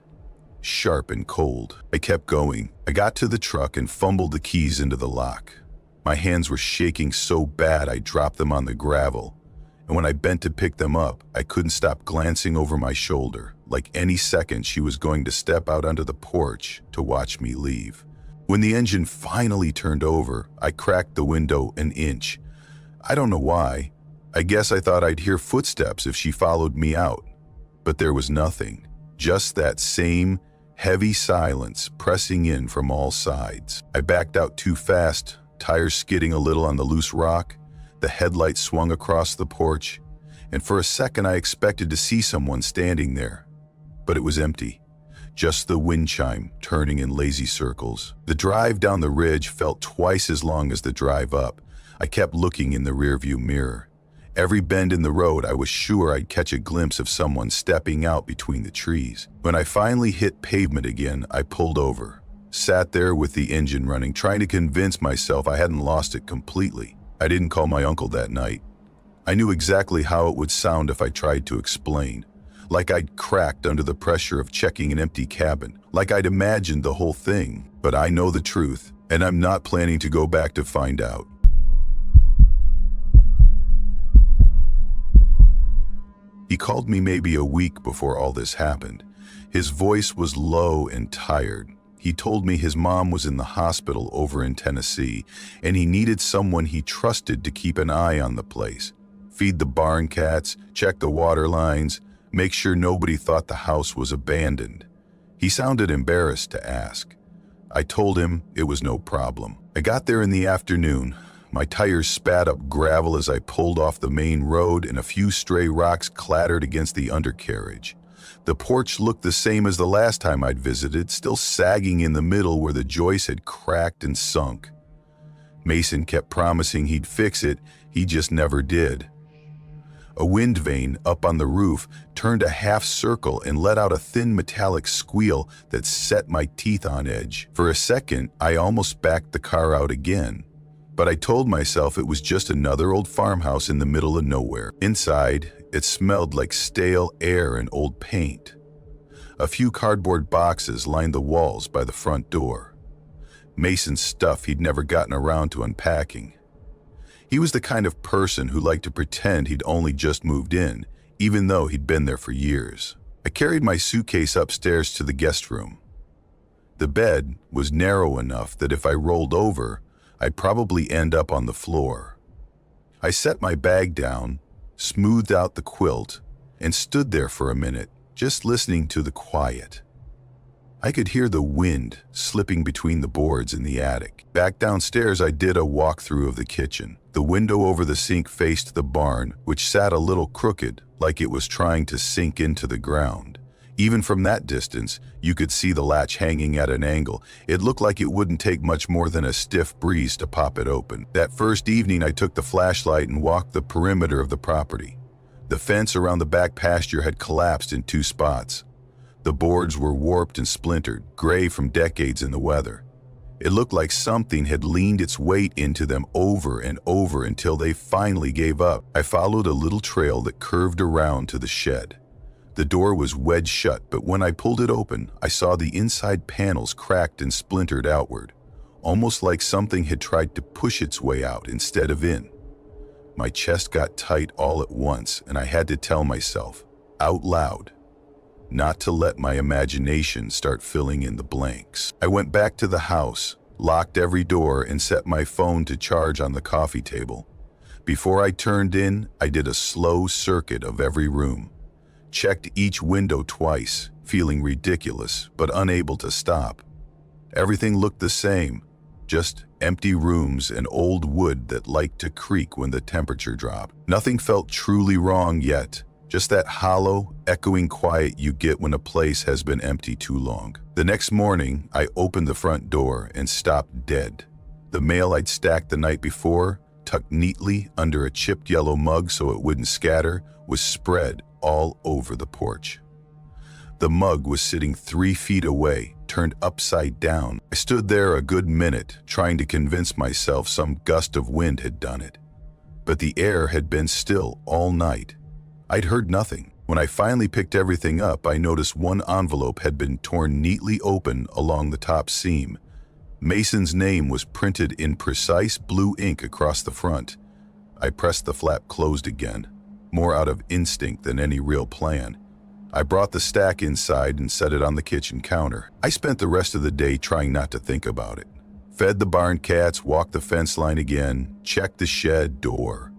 sharp and cold. I kept going. I got to the truck and fumbled the keys into the lock. My hands were shaking so bad I dropped them on the gravel, and when I bent to pick them up, I couldn't stop glancing over my shoulder, like any second she was going to step out onto the porch to watch me leave. When the engine finally turned over, I cracked the window an inch. I don't know why. I guess I thought I'd hear footsteps if she followed me out. But there was nothing. Just that same heavy silence pressing in from all sides. I backed out too fast, tires skidding a little on the loose rock. The headlights swung across the porch, and for a second I expected to see someone standing there. But it was empty. Just the wind chime turning in lazy circles. The drive down the ridge felt twice as long as the drive up. I kept looking in the rearview mirror. Every bend in the road, I was sure I'd catch a glimpse of someone stepping out between the trees. When I finally hit pavement again, I pulled over. Sat there with the engine running, trying to convince myself I hadn't lost it completely. I didn't call my uncle that night. I knew exactly how it would sound if I tried to explain. Like I'd cracked under the pressure of checking an empty cabin. Like I'd imagined the whole thing. But I know the truth, and I'm not planning to go back to find out. He called me maybe a week before all this happened. His voice was low and tired. He told me his mom was in the hospital over in Tennessee, and he needed someone he trusted to keep an eye on the place. Feed the barn cats, check the water lines, make sure nobody thought the house was abandoned. He sounded embarrassed to ask. I told him it was no problem. I got there in the afternoon. My tires spat up gravel as I pulled off the main road, and a few stray rocks clattered against the undercarriage. The porch looked the same as the last time I'd visited, still sagging in the middle where the joist had cracked and sunk. Mason kept promising he'd fix it, he just never did. A wind vane up on the roof turned a half circle and let out a thin metallic squeal that set my teeth on edge. For a second, I almost backed the car out again. But I told myself it was just another old farmhouse in the middle of nowhere. Inside, it smelled like stale air and old paint. A few cardboard boxes lined the walls by the front door. Mason's stuff he'd never gotten around to unpacking. He was the kind of person who liked to pretend he'd only just moved in, even though he'd been there for years. I carried my suitcase upstairs to the guest room. The bed was narrow enough that if I rolled over, I'd probably end up on the floor. I set my bag down, smoothed out the quilt, and stood there for a minute, just listening to the quiet. I could hear the wind slipping between the boards in the attic. Back downstairs, I did a walkthrough of the kitchen. The window over the sink faced the barn, which sat a little crooked, like it was trying to sink into the ground. Even from that distance, you could see the latch hanging at an angle. It looked like it wouldn't take much more than a stiff breeze to pop it open. That first evening, I took the flashlight and walked the perimeter of the property. The fence around the back pasture had collapsed in 2 spots. The boards were warped and splintered, gray from decades in the weather. It looked like something had leaned its weight into them over and over until they finally gave up. I followed a little trail that curved around to the shed. The door was wedged shut, but when I pulled it open, I saw the inside panels cracked and splintered outward, almost like something had tried to push its way out instead of in. My chest got tight all at once, and I had to tell myself, out loud, not to let my imagination start filling in the blanks. I went back to the house, locked every door, and set my phone to charge on the coffee table. Before I turned in, I did a slow circuit of every room. Checked each window twice, feeling ridiculous, but unable to stop. Everything looked the same, just empty rooms and old wood that liked to creak when the temperature dropped. Nothing felt truly wrong yet, just that hollow, echoing quiet you get when a place has been empty too long. The next morning, I opened the front door and stopped dead. The mail I'd stacked the night before, tucked neatly under a chipped yellow mug so it wouldn't scatter, was spread all over the porch. The mug was sitting 3 feet away, turned upside down. I stood there a good minute, trying to convince myself some gust of wind had done it. But the air had been still all night. I'd heard nothing. When I finally picked everything up, I noticed one envelope had been torn neatly open along the top seam. Mason's name was printed in precise blue ink across the front. I pressed the flap closed again, more out of instinct than any real plan. I brought the stack inside and set it on the kitchen counter. I spent the rest of the day trying not to think about it. Fed the barn cats, walked the fence line again, checked the shed door.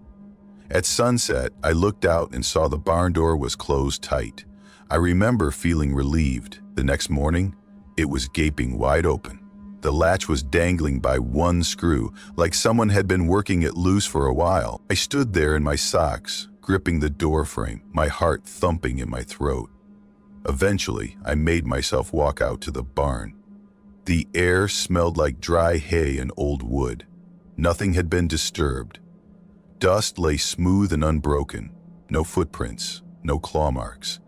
At sunset, I looked out and saw the barn door was closed tight. I remember feeling relieved. The next morning, it was gaping wide open. The latch was dangling by one screw, like someone had been working it loose for a while. I stood there in my socks, gripping the door frame, my heart thumping in my throat. Eventually, I made myself walk out to the barn. The air smelled like dry hay and old wood. Nothing had been disturbed. Dust lay smooth and unbroken. No footprints, no claw marks.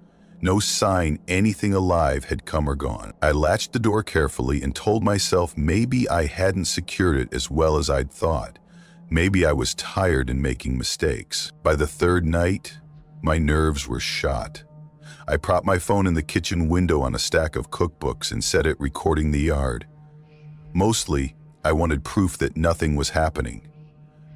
No sign anything alive had come or gone. I latched the door carefully and told myself maybe I hadn't secured it as well as I'd thought. Maybe I was tired and making mistakes. By the 3rd night, my nerves were shot. I propped my phone in the kitchen window on a stack of cookbooks and set it recording the yard. Mostly, I wanted proof that nothing was happening,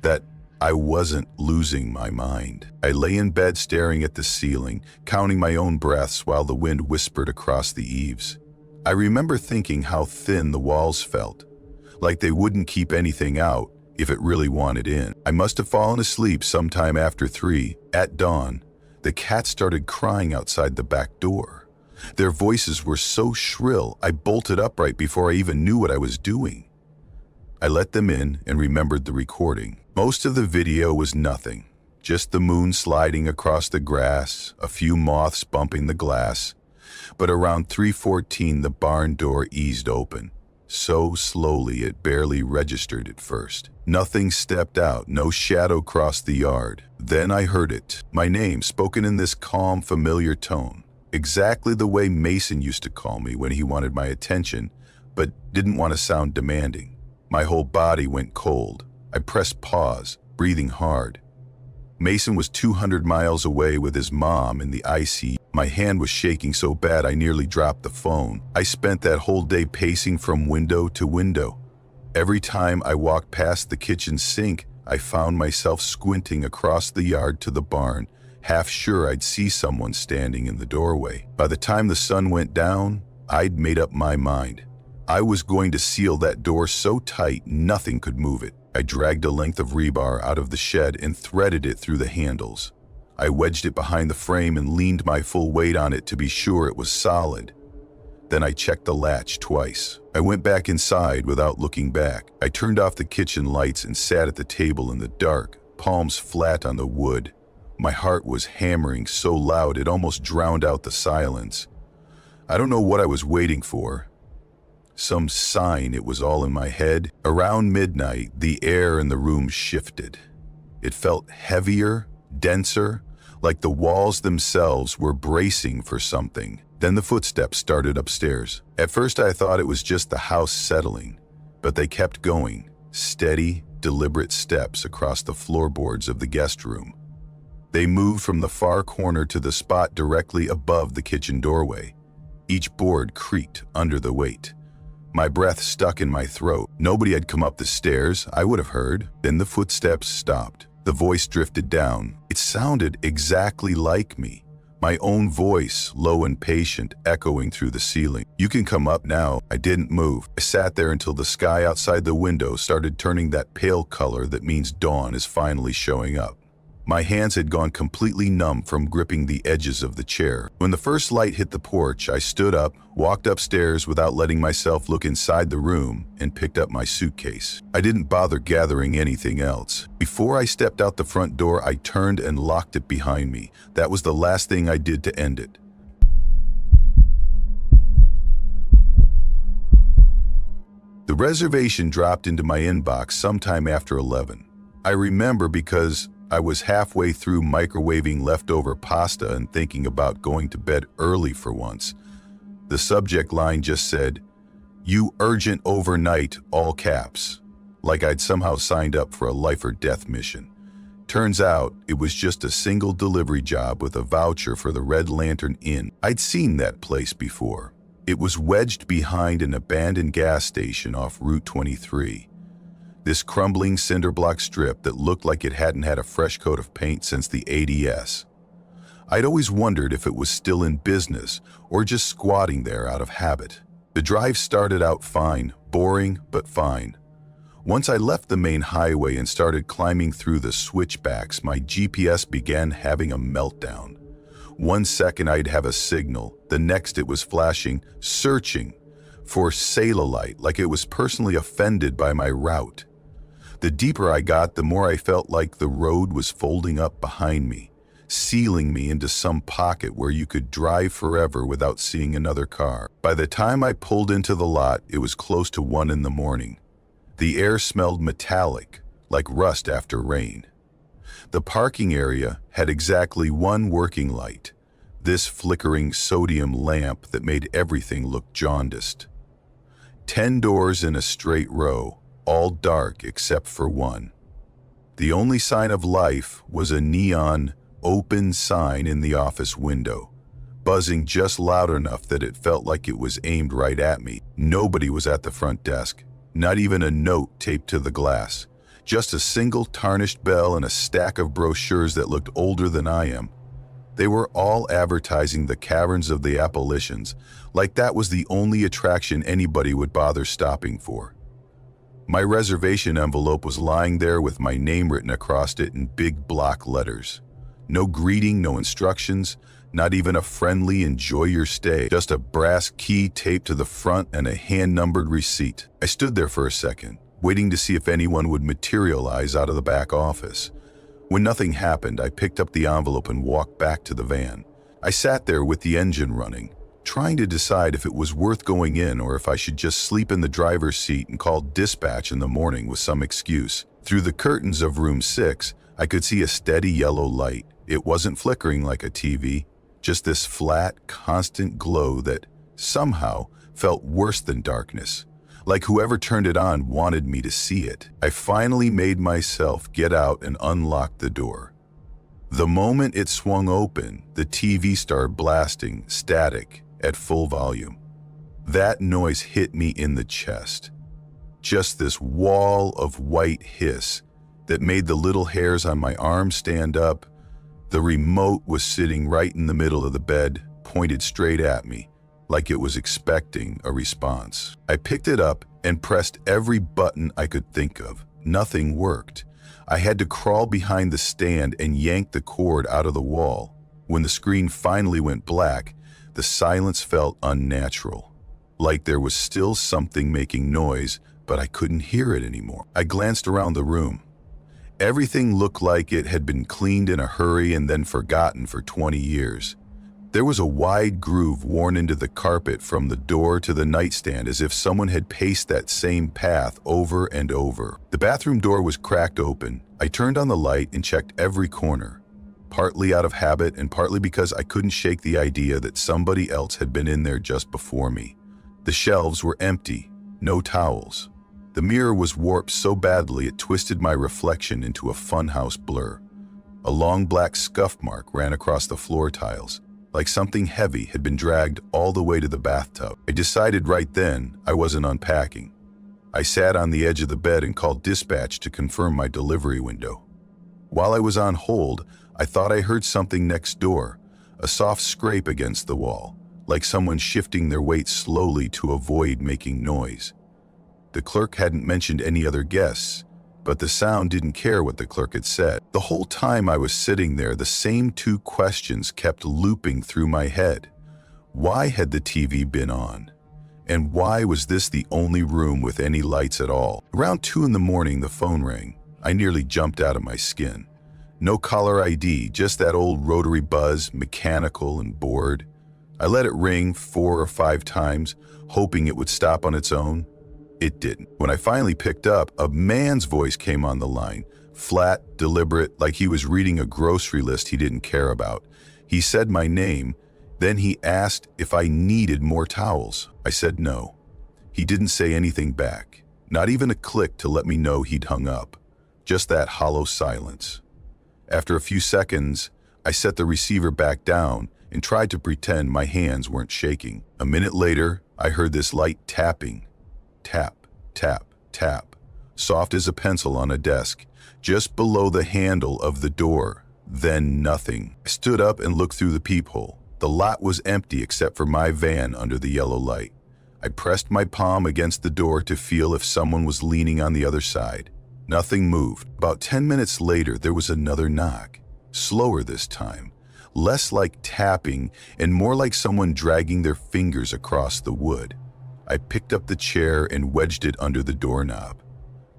that I wasn't losing my mind. I lay in bed staring at the ceiling, counting my own breaths while the wind whispered across the eaves. I remember thinking how thin the walls felt, like they wouldn't keep anything out if it really wanted in. I must have fallen asleep sometime after 3, at dawn. The cats started crying outside the back door. Their voices were so shrill, I bolted upright before I even knew what I was doing. I let them in and remembered the recording. Most of the video was nothing, just the moon sliding across the grass, a few moths bumping the glass. But around 3:14, the barn door eased open. So slowly it barely registered at first. Nothing stepped out, no shadow crossed the yard. Then I heard it, my name spoken in this calm, familiar tone. Exactly the way Mason used to call me when he wanted my attention, but didn't want to sound demanding. My whole body went cold. I pressed pause, breathing hard. Mason was 200 miles away with his mom in the ICU. My hand was shaking so bad I nearly dropped the phone. I spent that whole day pacing from window to window. Every time I walked past the kitchen sink, I found myself squinting across the yard to the barn, half sure I'd see someone standing in the doorway. By the time the sun went down, I'd made up my mind. I was going to seal that door so tight nothing could move it. I dragged a length of rebar out of the shed and threaded it through the handles. I wedged it behind the frame and leaned my full weight on it to be sure it was solid. Then I checked the latch twice. I went back inside without looking back. I turned off the kitchen lights and sat at the table in the dark, palms flat on the wood. My heart was hammering so loud it almost drowned out the silence. I don't know what I was waiting for. Some sign it was all in my head. Around midnight, the air in the room shifted. It felt heavier, denser, like the walls themselves were bracing for something. Then the footsteps started upstairs. At first I thought it was just the house settling, but they kept going, steady, deliberate steps across the floorboards of the guest room. They moved from the far corner to the spot directly above the kitchen doorway. Each board creaked under the weight. My breath stuck in my throat. Nobody had come up the stairs, I would have heard. Then the footsteps stopped. The voice drifted down. It sounded exactly like me. My own voice, low and patient, echoing through the ceiling. "You can come up now." I didn't move. I sat there until the sky outside the window started turning that pale color that means dawn is finally showing up. My hands had gone completely numb from gripping the edges of the chair. When the first light hit the porch, I stood up, walked upstairs without letting myself look inside the room, and picked up my suitcase. I didn't bother gathering anything else. Before I stepped out the front door, I turned and locked it behind me. That was the last thing I did to end it. The reservation dropped into my inbox sometime after 11. I remember because I was halfway through microwaving leftover pasta and thinking about going to bed early for once. The subject line just said, "You urgent overnight," all caps, like I'd somehow signed up for a life or death mission. Turns out it was just a single delivery job with a voucher for the Red Lantern Inn. I'd seen that place before. It was wedged behind an abandoned gas station off Route 23. This crumbling cinder block strip that looked like it hadn't had a fresh coat of paint since the 80s. I'd always wondered if it was still in business or just squatting there out of habit. The drive started out fine, boring but fine. Once I left the main highway and started climbing through the switchbacks, my GPS began having a meltdown. 1 second I'd have a signal, the next it was flashing, searching for cellulite, like it was personally offended by my route. The deeper I got, the more I felt like the road was folding up behind me, sealing me into some pocket where you could drive forever without seeing another car. By the time I pulled into the lot, it was close to 1 in the morning. The air smelled metallic, like rust after rain. The parking area had exactly one working light, this flickering sodium lamp that made everything look jaundiced. 10 doors in a straight row, all dark except for one. The only sign of life was a neon open sign in the office window, buzzing just loud enough that it felt like it was aimed right at me. Nobody was at the front desk, not even a note taped to the glass. Just a single tarnished bell and a stack of brochures that looked older than I am. They were all advertising the caverns of the Appalachians, like that was the only attraction anybody would bother stopping for. My reservation envelope was lying there with my name written across it in big block letters. No greeting, no instructions, not even a friendly enjoy your stay, just a brass key taped to the front and a hand-numbered receipt. I stood there for a second, waiting to see if anyone would materialize out of the back office. When nothing happened, I picked up the envelope and walked back to the van. I sat there with the engine running, trying to decide if it was worth going in or if I should just sleep in the driver's seat and call dispatch in the morning with some excuse. Through the curtains of room 6, I could see a steady yellow light. It wasn't flickering like a TV, just this flat, constant glow that somehow felt worse than darkness, like whoever turned it on wanted me to see it. I finally made myself get out and unlock the door. The moment it swung open, the TV started blasting, static, at full volume. That noise hit me in the chest. Just this wall of white hiss that made the little hairs on my arm stand up. The remote was sitting right in the middle of the bed, pointed straight at me, like it was expecting a response. I picked it up and pressed every button I could think of. Nothing worked. I had to crawl behind the stand and yank the cord out of the wall. When the screen finally went black, the silence felt unnatural, like there was still something making noise, but I couldn't hear it anymore. I glanced around the room. Everything looked like it had been cleaned in a hurry and then forgotten for 20 years. There was a wide groove worn into the carpet from the door to the nightstand, as if someone had paced that same path over and over. The bathroom door was cracked open. I turned on the light and checked every corner, partly out of habit and partly because I couldn't shake the idea that somebody else had been in there just before me. The shelves were empty, no towels. The mirror was warped so badly it twisted my reflection into a funhouse blur. A long black scuff mark ran across the floor tiles, like something heavy had been dragged all the way to the bathtub. I decided right then I wasn't unpacking. I sat on the edge of the bed and called dispatch to confirm my delivery window. While I was on hold, I thought I heard something next door, a soft scrape against the wall, like someone shifting their weight slowly to avoid making noise. The clerk hadn't mentioned any other guests, but the sound didn't care what the clerk had said. The whole time I was sitting there, the same two questions kept looping through my head. Why had the TV been on? And why was this the only room with any lights at all? Around 2 in the morning, the phone rang. I nearly jumped out of my skin. No caller ID, just that old rotary buzz, mechanical and bored. I let it ring 4 or 5 times, hoping it would stop on its own. It didn't. When I finally picked up, a man's voice came on the line, flat, deliberate, like he was reading a grocery list he didn't care about. He said my name, then he asked if I needed more towels. I said no. He didn't say anything back, not even a click to let me know he'd hung up, just that hollow silence. After a few seconds, I set the receiver back down and tried to pretend my hands weren't shaking. A minute later, I heard this light tapping. Tap, tap, tap, soft as a pencil on a desk, just below the handle of the door. Then nothing. I stood up and looked through the peephole. The lot was empty except for my van under the yellow light. I pressed my palm against the door to feel if someone was leaning on the other side. Nothing moved. About 10 minutes later, there was another knock. Slower this time. Less like tapping and more like someone dragging their fingers across the wood. I picked up the chair and wedged it under the doorknob.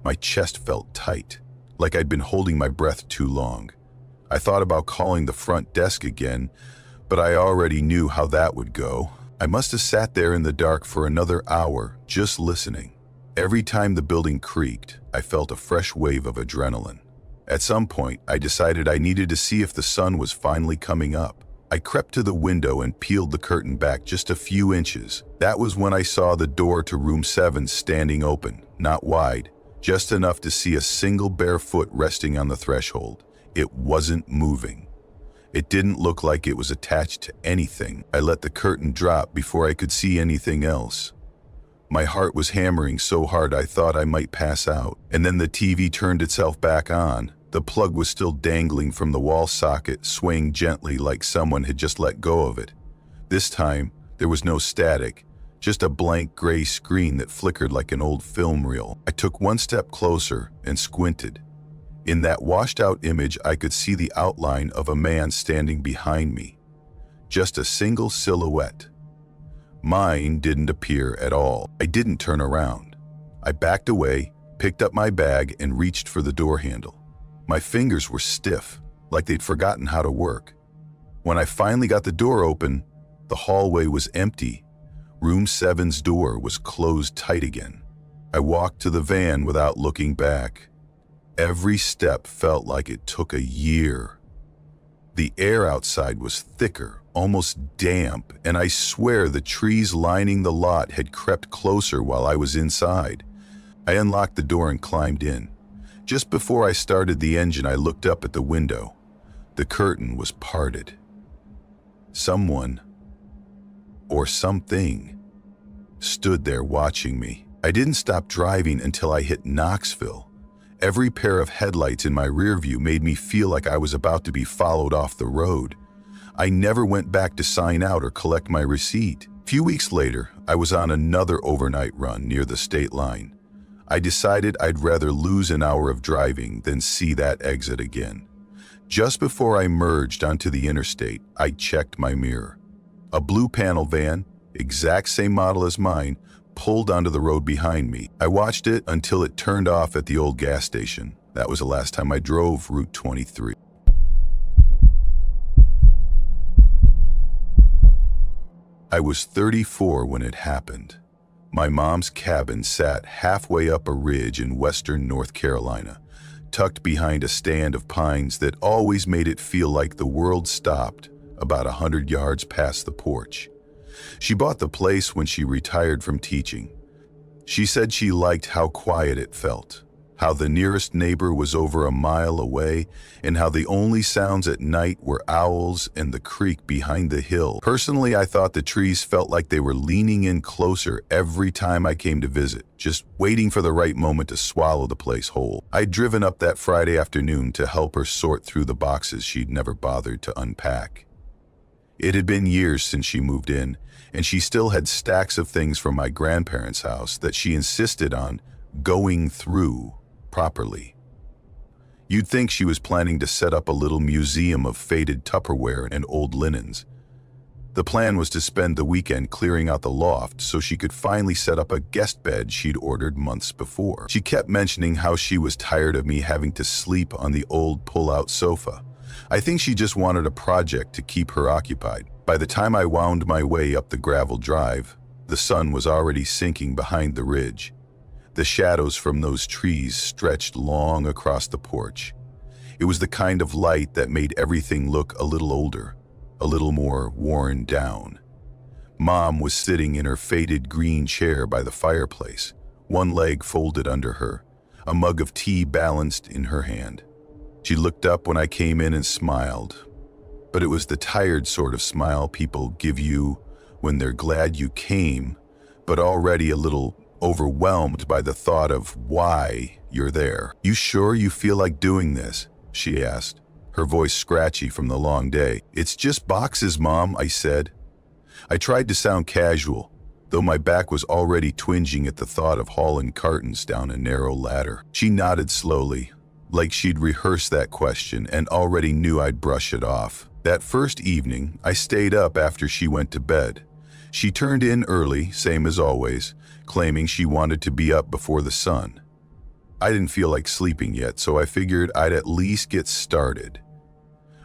My chest felt tight, like I'd been holding my breath too long. I thought about calling the front desk again, but I already knew how that would go. I must have sat there in the dark for another hour, just listening. Every time the building creaked, I felt a fresh wave of adrenaline. At some point, I decided I needed to see if the sun was finally coming up. I crept to the window and peeled the curtain back just a few inches. That was when I saw the door to room 7 standing open, not wide, just enough to see a single bare foot resting on the threshold. It wasn't moving. It didn't look like it was attached to anything. I let the curtain drop before I could see anything else. My heart was hammering so hard I thought I might pass out. And then the TV turned itself back on. The plug was still dangling from the wall socket, swaying gently like someone had just let go of it. This time, there was no static, just a blank gray screen that flickered like an old film reel. I took one step closer and squinted. In that washed-out image, I could see the outline of a man standing behind me. Just a single silhouette. Mine didn't appear at all. I didn't turn around. I backed away, picked up my bag, and reached for the door handle. My fingers were stiff, like they'd forgotten how to work. When I finally got the door open, the hallway was empty. Room 7's door was closed tight again. I walked to the van without looking back. Every step felt like it took a year. The air outside was thicker, almost damp, and I swear the trees lining the lot had crept closer while I was inside. I unlocked the door and climbed in. Just before I started the engine, I looked up at the window. The curtain was parted. Someone, or something, stood there watching me. I didn't stop driving until I hit Knoxville. Every pair of headlights in my rear view made me feel like I was about to be followed off the road. I never went back to sign out or collect my receipt. A few weeks later, I was on another overnight run near the state line. I decided I'd rather lose an hour of driving than see that exit again. Just before I merged onto the interstate, I checked my mirror. A blue panel van, exact same model as mine, pulled onto the road behind me. I watched it until it turned off at the old gas station. That was the last time I drove Route 23. I was 34 when it happened. My mom's cabin sat halfway up a ridge in western North Carolina, tucked behind a stand of pines that always made it feel like the world stopped about 100 yards past the porch. She bought the place when she retired from teaching. She said she liked how quiet it felt, how the nearest neighbor was over a mile away, and how the only sounds at night were owls and the creek behind the hill. Personally, I thought the trees felt like they were leaning in closer every time I came to visit, just waiting for the right moment to swallow the place whole. I'd driven up that Friday afternoon to help her sort through the boxes she'd never bothered to unpack. It had been years since she moved in, and she still had stacks of things from my grandparents' house that she insisted on going through properly. You'd think she was planning to set up a little museum of faded Tupperware and old linens. The plan was to spend the weekend clearing out the loft so she could finally set up a guest bed she'd ordered months before. She kept mentioning how she was tired of me having to sleep on the old pull-out sofa. I think she just wanted a project to keep her occupied. By the time I wound my way up the gravel drive, the sun was already sinking behind the ridge. The shadows from those trees stretched long across the porch. It was the kind of light that made everything look a little older, a little more worn down. Mom was sitting in her faded green chair by the fireplace, one leg folded under her, a mug of tea balanced in her hand. She looked up when I came in and smiled, but it was the tired sort of smile people give you when they're glad you came, but already a little overwhelmed by the thought of why you're there. "You sure you feel like doing this?" she asked, her voice scratchy from the long day. "It's just boxes, Mom," I said. I tried to sound casual, though my back was already twinging at the thought of hauling cartons down a narrow ladder. She nodded slowly, like she'd rehearsed that question and already knew I'd brush it off. That first evening, I stayed up after she went to bed. She turned in early, same as always, claiming she wanted to be up before the sun. I didn't feel like sleeping yet, so I figured I'd at least get started.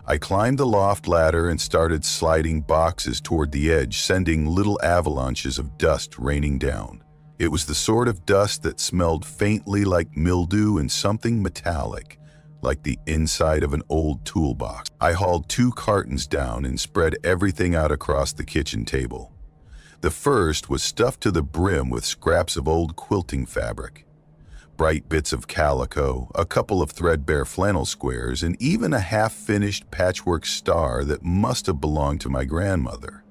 I climbed the loft ladder and started sliding boxes toward the edge, sending little avalanches of dust raining down. It was the sort of dust that smelled faintly like mildew and something metallic, like the inside of an old toolbox. I hauled 2 cartons down and spread everything out across the kitchen table. The first was stuffed to the brim with scraps of old quilting fabric, bright bits of calico, a couple of threadbare flannel squares, and even a half-finished patchwork star that must have belonged to my grandmother.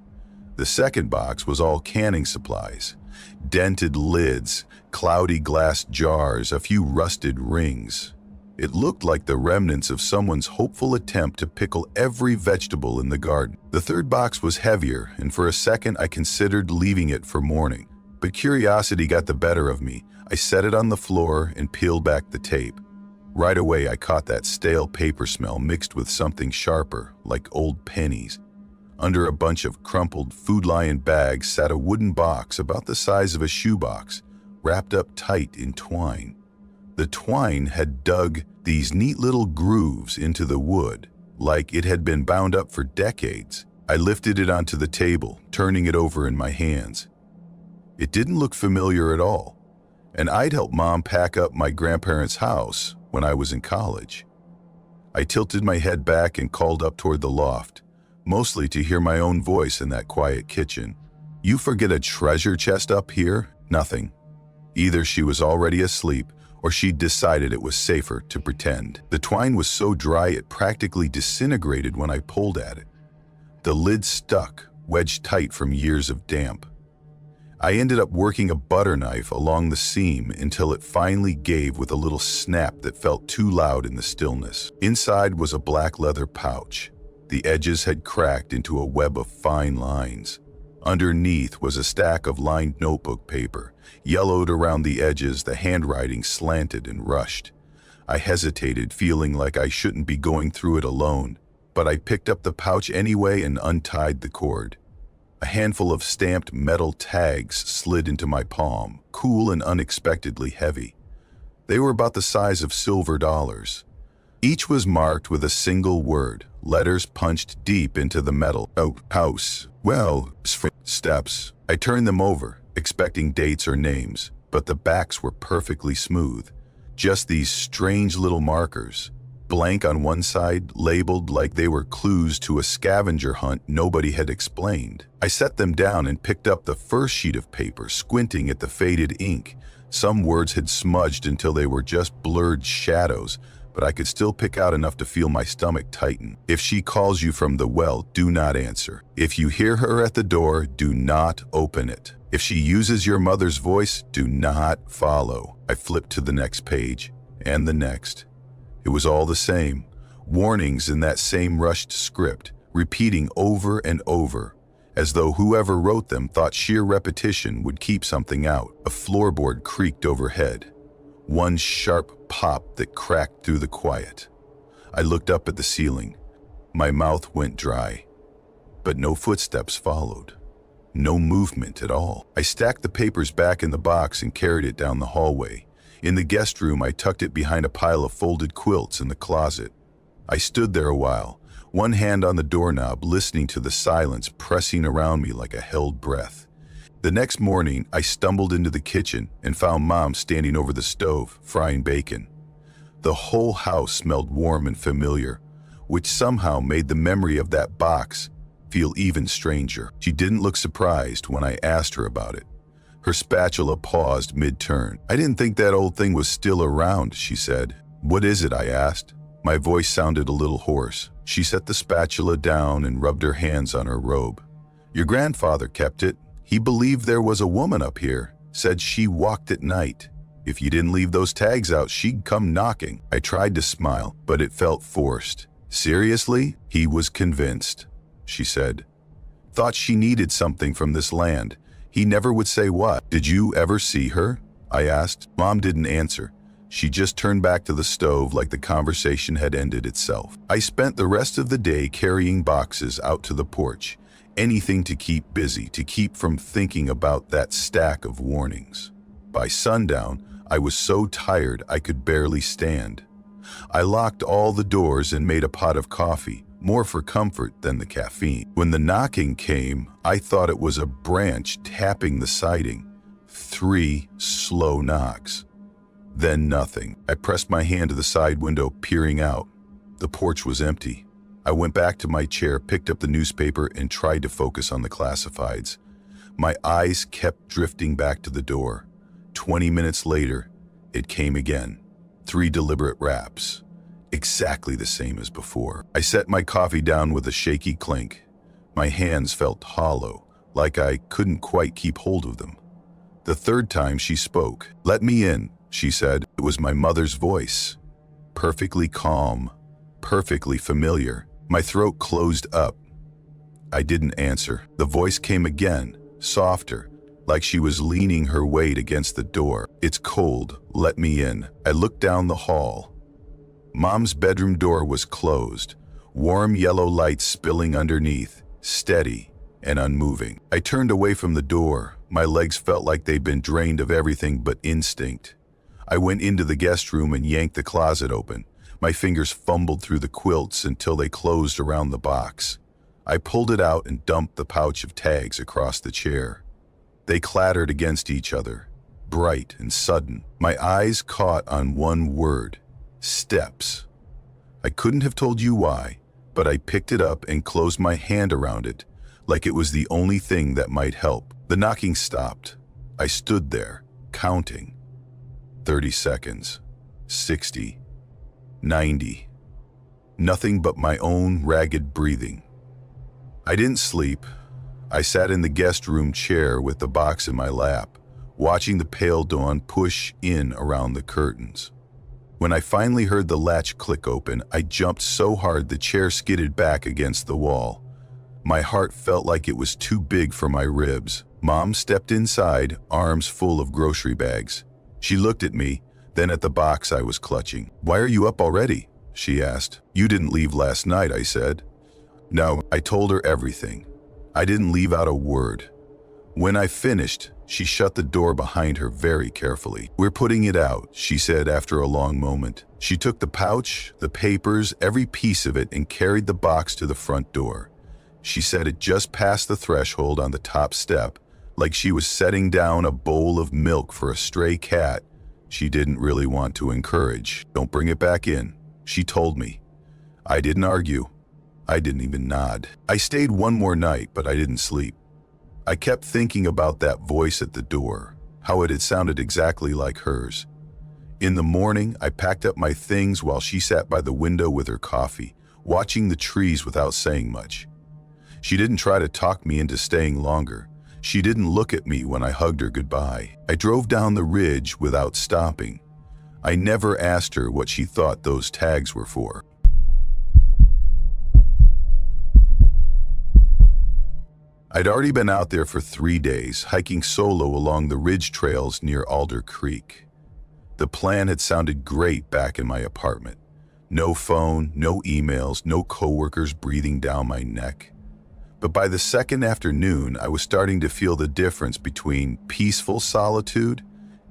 The second box was all canning supplies, dented lids, cloudy glass jars, a few rusted rings. It looked like the remnants of someone's hopeful attempt to pickle every vegetable in the garden. The third box was heavier, and for a second I considered leaving it for morning. But curiosity got the better of me. I set it on the floor and peeled back the tape. Right away I caught that stale paper smell mixed with something sharper, like old pennies. Under a bunch of crumpled Food Lion bags sat a wooden box about the size of a shoebox, wrapped up tight in twine. The twine had dug these neat little grooves into the wood, like it had been bound up for decades. I lifted it onto the table, turning it over in my hands. It didn't look familiar at all, and I'd helped Mom pack up my grandparents' house when I was in college. I tilted my head back and called up toward the loft, mostly to hear my own voice in that quiet kitchen. "You forget a treasure chest up here?" Nothing. Either she was already asleep, or she'd decided it was safer to pretend. The twine was so dry it practically disintegrated when I pulled at it. The lid stuck, wedged tight from years of damp. I ended up working a butter knife along the seam until it finally gave with a little snap that felt too loud in the stillness. Inside was a black leather pouch. The edges had cracked into a web of fine lines. Underneath was a stack of lined notebook paper. Yellowed around the edges, the handwriting slanted and rushed. I hesitated, feeling like I shouldn't be going through it alone, but I picked up the pouch anyway and untied the cord. A handful of stamped metal tags slid into my palm, cool and unexpectedly heavy. They were about the size of silver dollars. Each was marked with a single word, letters punched deep into the metal. "Oh, house. Well, steps." I turned them over, expecting dates or names, but the backs were perfectly smooth. Just these strange little markers, blank on one side, labeled like they were clues to a scavenger hunt nobody had explained. I set them down and picked up the first sheet of paper, squinting at the faded ink. Some words had smudged until they were just blurred shadows, but I could still pick out enough to feel my stomach tighten. "If she calls you from the well, do not answer. If you hear her at the door, do not open it. If she uses your mother's voice, do not follow." I flipped to the next page, and the next. It was all the same. Warnings in that same rushed script, repeating over and over, as though whoever wrote them thought sheer repetition would keep something out. A floorboard creaked overhead. One sharp pop that cracked through the quiet. I looked up at the ceiling. My mouth went dry. But no footsteps followed. No movement at all. I stacked the papers back in the box and carried it down the hallway. In the guest room, I tucked it behind a pile of folded quilts in the closet. I stood there a while, one hand on the doorknob, listening to the silence pressing around me like a held breath. The next morning, I stumbled into the kitchen and found Mom standing over the stove, frying bacon. The whole house smelled warm and familiar, which somehow made the memory of that box feel even stranger. She didn't look surprised when I asked her about it. Her spatula paused mid-turn. "I didn't think that old thing was still around," she said. "What is it?" I asked. My voice sounded a little hoarse. She set the spatula down and rubbed her hands on her robe. "Your grandfather kept it. He believed there was a woman up here, said she walked at night. If you didn't leave those tags out, she'd come knocking." I tried to smile, but it felt forced. "Seriously?" "He was convinced," she said. "Thought she needed something from this land. He never would say what." "Did you ever see her?" I asked. Mom didn't answer. She just turned back to the stove like the conversation had ended itself. I spent the rest of the day carrying boxes out to the porch. Anything to keep busy, to keep from thinking about that stack of warnings. By sundown, I was so tired I could barely stand. I locked all the doors and made a pot of coffee, more for comfort than the caffeine. When the knocking came, I thought it was a branch tapping the siding. 3 slow knocks. Then nothing. I pressed my hand to the side window, peering out. The porch was empty. I went back to my chair, picked up the newspaper, and tried to focus on the classifieds. My eyes kept drifting back to the door. 20 minutes later, it came again. 3 deliberate raps. Exactly the same as before. I set my coffee down with a shaky clink. My hands felt hollow, like I couldn't quite keep hold of them. The third time she spoke. "Let me in," she said. It was my mother's voice. Perfectly calm, perfectly familiar. My throat closed up. I didn't answer. The voice came again, softer, like she was leaning her weight against the door. "It's cold. Let me in." I looked down the hall. Mom's bedroom door was closed, warm yellow light spilling underneath, steady and unmoving. I turned away from the door. My legs felt like they'd been drained of everything but instinct. I went into the guest room and yanked the closet open. My fingers fumbled through the quilts until they closed around the box. I pulled it out and dumped the pouch of tags across the chair. They clattered against each other, bright and sudden. My eyes caught on one word: steps. I couldn't have told you why, but I picked it up and closed my hand around it, like it was the only thing that might help. The knocking stopped. I stood there, counting. 30 seconds, 60, 90. Nothing but my own ragged breathing. I didn't sleep. I sat in the guest room chair with the box in my lap, watching the pale dawn push in around the curtains. When I finally heard the latch click open, I jumped so hard the chair skidded back against the wall. My heart felt like it was too big for my ribs. Mom stepped inside, arms full of grocery bags. She looked at me, then at the box I was clutching. "Why are you up already?" she asked. "You didn't leave last night," I said. No, I told her everything. I didn't leave out a word. When I finished, she shut the door behind her very carefully. "We're putting it out," she said after a long moment. She took the pouch, the papers, every piece of it, and carried the box to the front door. She set it just past the threshold on the top step, like she was setting down a bowl of milk for a stray cat she didn't really want to encourage. "Don't bring it back in," she told me. I didn't argue. I didn't even nod. I stayed one more night, but I didn't sleep. I kept thinking about that voice at the door, how it had sounded exactly like hers. In the morning, I packed up my things while she sat by the window with her coffee, watching the trees without saying much. She didn't try to talk me into staying longer. She didn't look at me when I hugged her goodbye. I drove down the ridge without stopping. I never asked her what she thought those tags were for. I'd already been out there for 3 days, hiking solo along the ridge trails near Alder Creek. The plan had sounded great back in my apartment. No phone, no emails, no coworkers breathing down my neck. But by the second afternoon, I was starting to feel the difference between peaceful solitude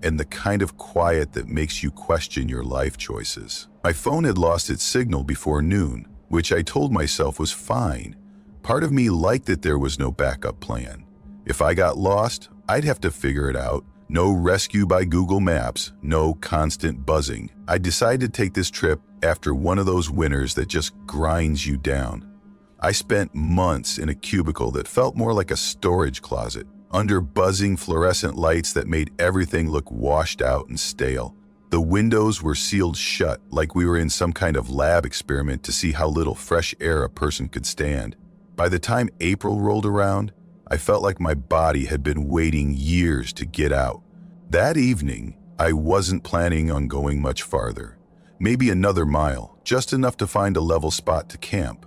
and the kind of quiet that makes you question your life choices. My phone had lost its signal before noon, which I told myself was fine. Part of me liked that there was no backup plan. If I got lost, I'd have to figure it out. No rescue by Google Maps, no constant buzzing. I decided to take this trip after one of those winters that just grinds you down. I spent months in a cubicle that felt more like a storage closet, under buzzing fluorescent lights that made everything look washed out and stale. The windows were sealed shut, like we were in some kind of lab experiment to see how little fresh air a person could stand. By the time April rolled around, I felt like my body had been waiting years to get out. That evening, I wasn't planning on going much farther. Maybe another mile, just enough to find a level spot to camp.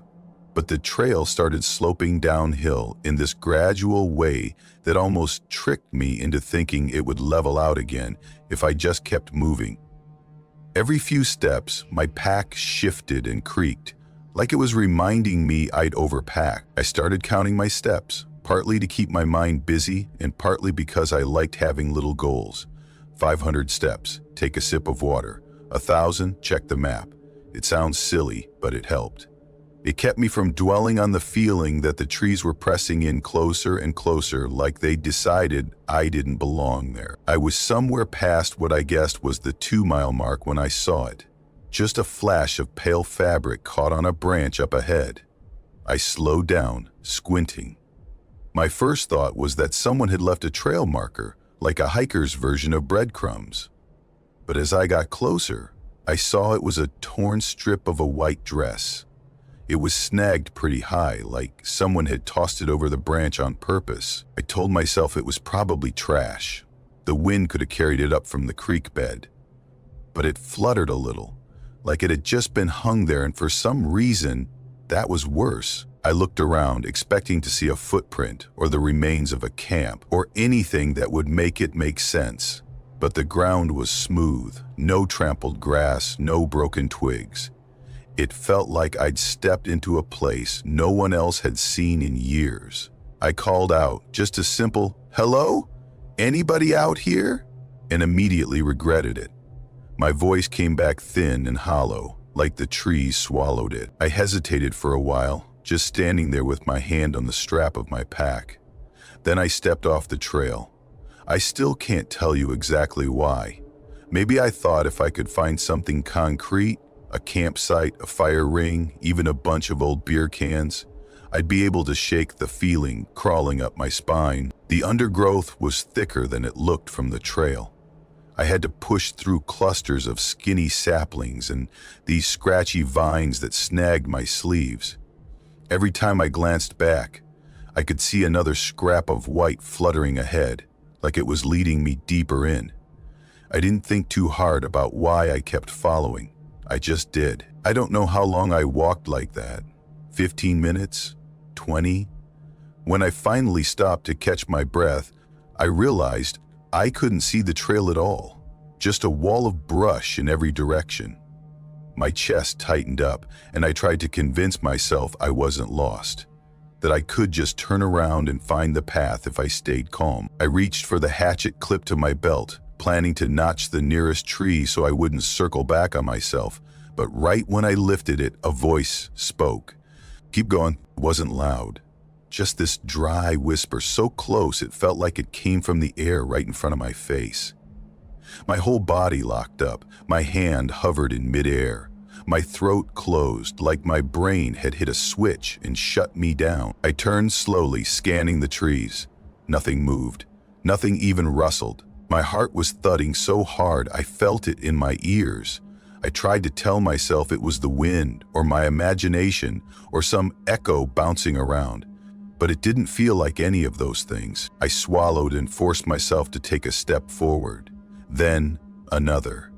But the trail started sloping downhill in this gradual way that almost tricked me into thinking it would level out again if I just kept moving. Every few steps, my pack shifted and creaked, like it was reminding me I'd overpacked. I started counting my steps, partly to keep my mind busy and partly because I liked having little goals. 500 steps, take a sip of water. 1,000, check the map. It sounds silly, but it helped. It kept me from dwelling on the feeling that the trees were pressing in closer and closer, like they decided I didn't belong there. I was somewhere past what I guessed was the 2-mile mark when I saw it. Just a flash of pale fabric caught on a branch up ahead. I slowed down, squinting. My first thought was that someone had left a trail marker, like a hiker's version of breadcrumbs. But as I got closer, I saw it was a torn strip of a white dress. It was snagged pretty high, like someone had tossed it over the branch on purpose. I told myself it was probably trash. The wind could have carried it up from the creek bed. But it fluttered a little, like it had just been hung there, and for some reason, that was worse. I looked around, expecting to see a footprint or the remains of a camp or anything that would make it make sense. But the ground was smooth, no trampled grass, no broken twigs. It felt like I'd stepped into a place no one else had seen in years. I called out, just a simple, "Hello? Anybody out here?" and immediately regretted it. My voice came back thin and hollow, like the trees swallowed it. I hesitated for a while, just standing there with my hand on the strap of my pack. Then I stepped off the trail. I still can't tell you exactly why. Maybe I thought if I could find something concrete, a campsite, a fire ring, even a bunch of old beer cans, I'd be able to shake the feeling crawling up my spine. The undergrowth was thicker than it looked from the trail. I had to push through clusters of skinny saplings and these scratchy vines that snagged my sleeves. Every time I glanced back, I could see another scrap of white fluttering ahead, like it was leading me deeper in. I didn't think too hard about why I kept following. I just did. I don't know how long I walked like that. 15 minutes? 20? When I finally stopped to catch my breath, I realized I couldn't see the trail at all. Just a wall of brush in every direction. My chest tightened up, and I tried to convince myself I wasn't lost, that I could just turn around and find the path if I stayed calm. I reached for the hatchet clipped to my belt, planning to notch the nearest tree so I wouldn't circle back on myself, but right when I lifted it, a voice spoke. "Keep going." It wasn't loud, just this dry whisper so close it felt like it came from the air right in front of my face. My whole body locked up, my hand hovered in midair. My throat closed, like my brain had hit a switch and shut me down. I turned slowly, scanning the trees. Nothing moved, nothing even rustled. My heart was thudding so hard I felt it in my ears. I tried to tell myself it was the wind or my imagination or some echo bouncing around, but it didn't feel like any of those things. I swallowed and forced myself to take a step forward. Then another.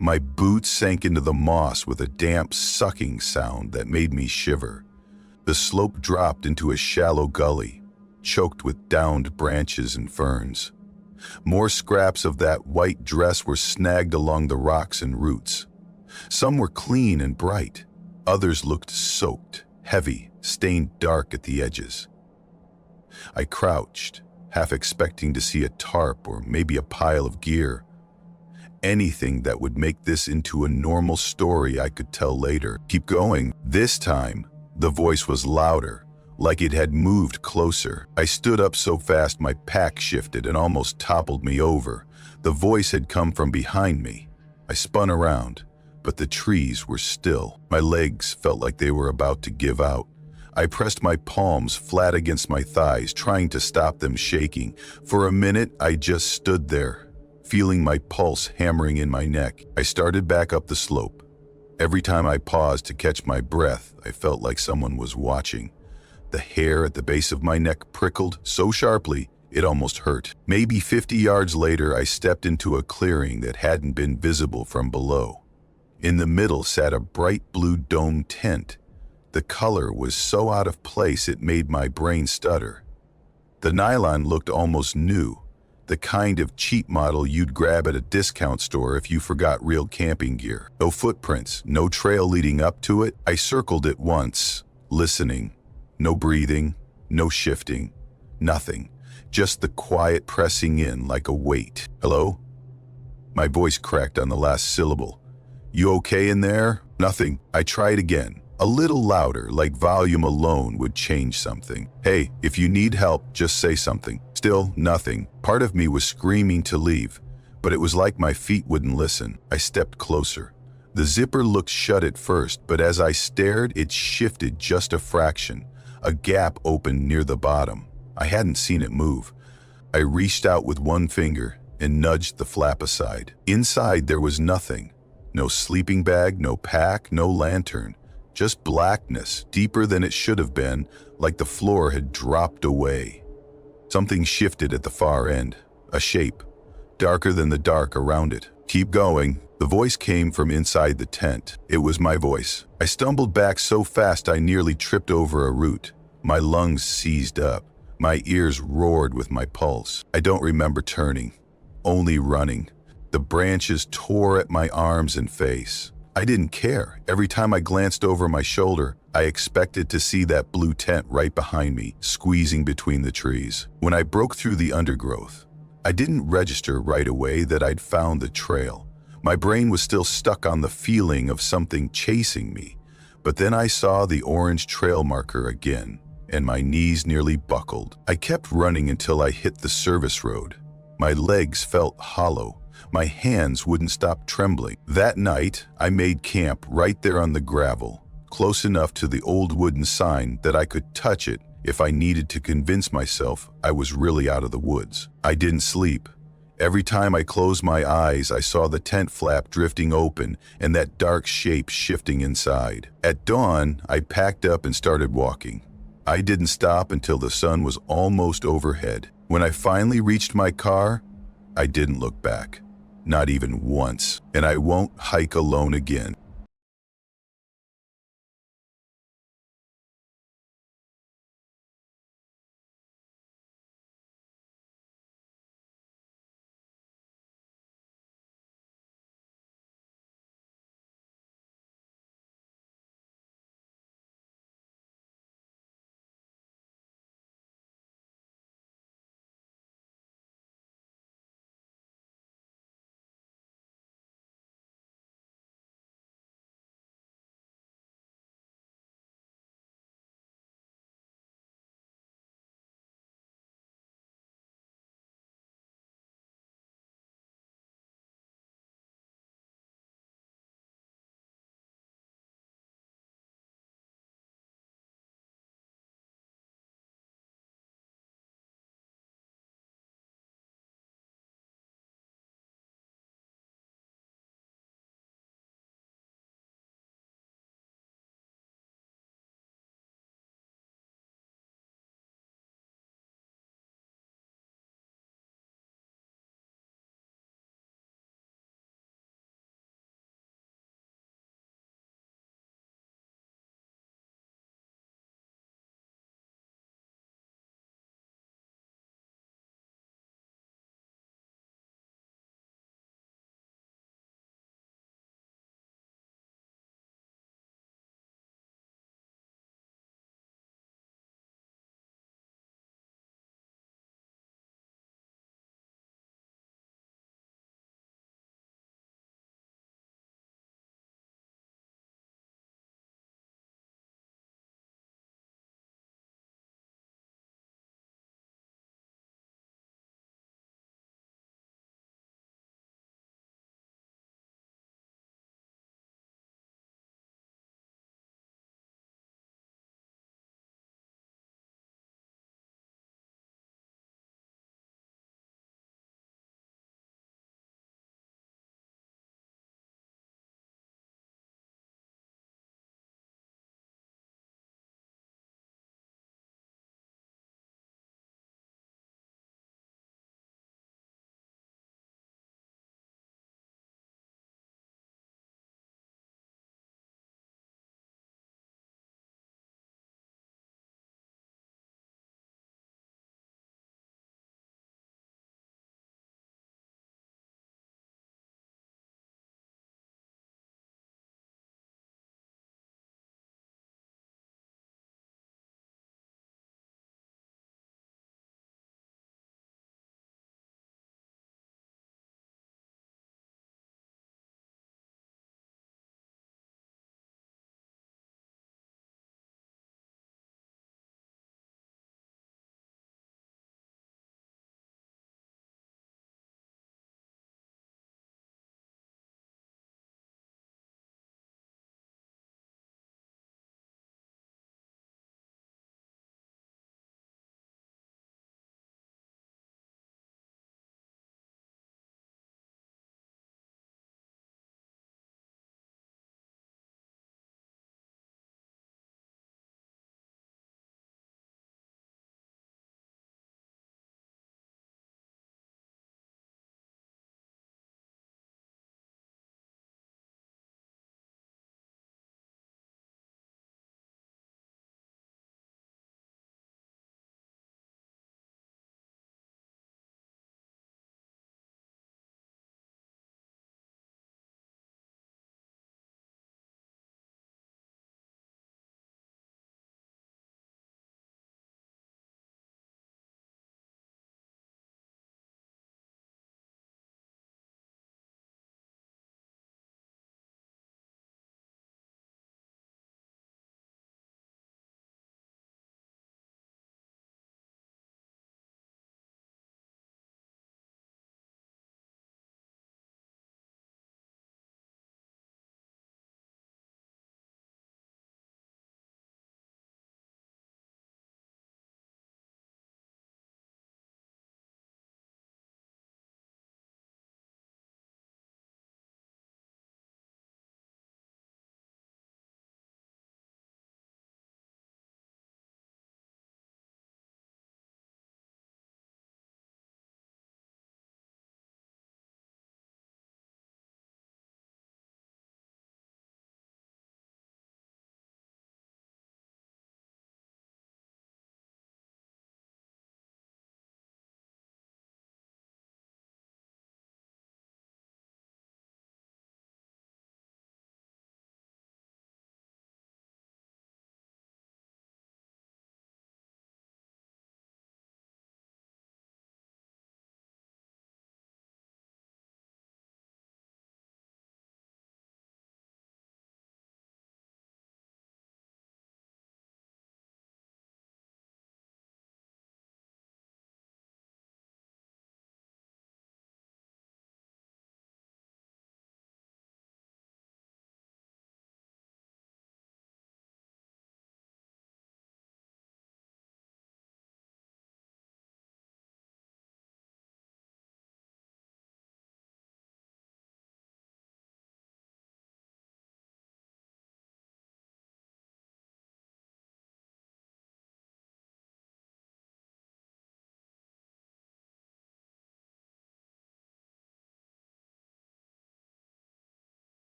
My boots sank into the moss with a damp sucking sound that made me shiver. The slope dropped into a shallow gully, choked with downed branches and ferns. More scraps of that white dress were snagged along the rocks and roots. Some were clean and bright. Others looked soaked, heavy, stained dark at the edges. I crouched, half expecting to see a tarp or maybe a pile of gear. Anything that would make this into a normal story I could tell later. "Keep going." This time, the voice was louder, like it had moved closer. I stood up so fast my pack shifted and almost toppled me over. The voice had come from behind me. I spun around, but the trees were still. My legs felt like they were about to give out. I pressed my palms flat against my thighs, trying to stop them shaking. For a minute, I just stood there, feeling my pulse hammering in my neck. I started back up the slope. Every time I paused to catch my breath, I felt like someone was watching. The hair at the base of my neck prickled so sharply, it almost hurt. Maybe 50 yards later, I stepped into a clearing that hadn't been visible from below. In the middle sat a bright blue dome tent. The color was so out of place it made my brain stutter. The nylon looked almost new, the kind of cheap model you'd grab at a discount store if you forgot real camping gear. No footprints, no trail leading up to it. I circled it once, listening. No breathing, no shifting, nothing. Just the quiet pressing in like a weight. "Hello?" My voice cracked on the last syllable. "You okay in there?" Nothing. I tried again. A little louder, like volume alone would change something. "Hey, if you need help, just say something." Still nothing. Part of me was screaming to leave, but it was like my feet wouldn't listen. I stepped closer. The zipper looked shut at first, but as I stared, it shifted just a fraction. A gap opened near the bottom. I hadn't seen it move. I reached out with one finger and nudged the flap aside. Inside there was nothing. No sleeping bag, no pack, no lantern. Just blackness, deeper than it should have been, like the floor had dropped away. Something shifted at the far end. A shape. darker than the dark around it. "Keep going." The voice came from inside the tent. It was my voice. I stumbled back so fast I nearly tripped over a root. My lungs seized up. My ears roared with my pulse. I don't remember turning, only running. The branches tore at my arms and face. I didn't care. Every time I glanced over my shoulder, I expected to see that blue tent right behind me, squeezing between the trees. When I broke through the undergrowth, I didn't register right away that I'd found the trail. My brain was still stuck on the feeling of something chasing me. But then I saw the orange trail marker again, and my knees nearly buckled. I kept running until I hit the service road. My legs felt hollow. My hands wouldn't stop trembling. That night, I made camp right there on the gravel, close enough to the old wooden sign that I could touch it if I needed to convince myself I was really out of the woods. I didn't sleep. Every time I closed my eyes, I saw the tent flap drifting open and that dark shape shifting inside. At dawn, I packed up and started walking. I didn't stop until the sun was almost overhead. When I finally reached my car, I didn't look back. Not even once. And I won't hike alone again.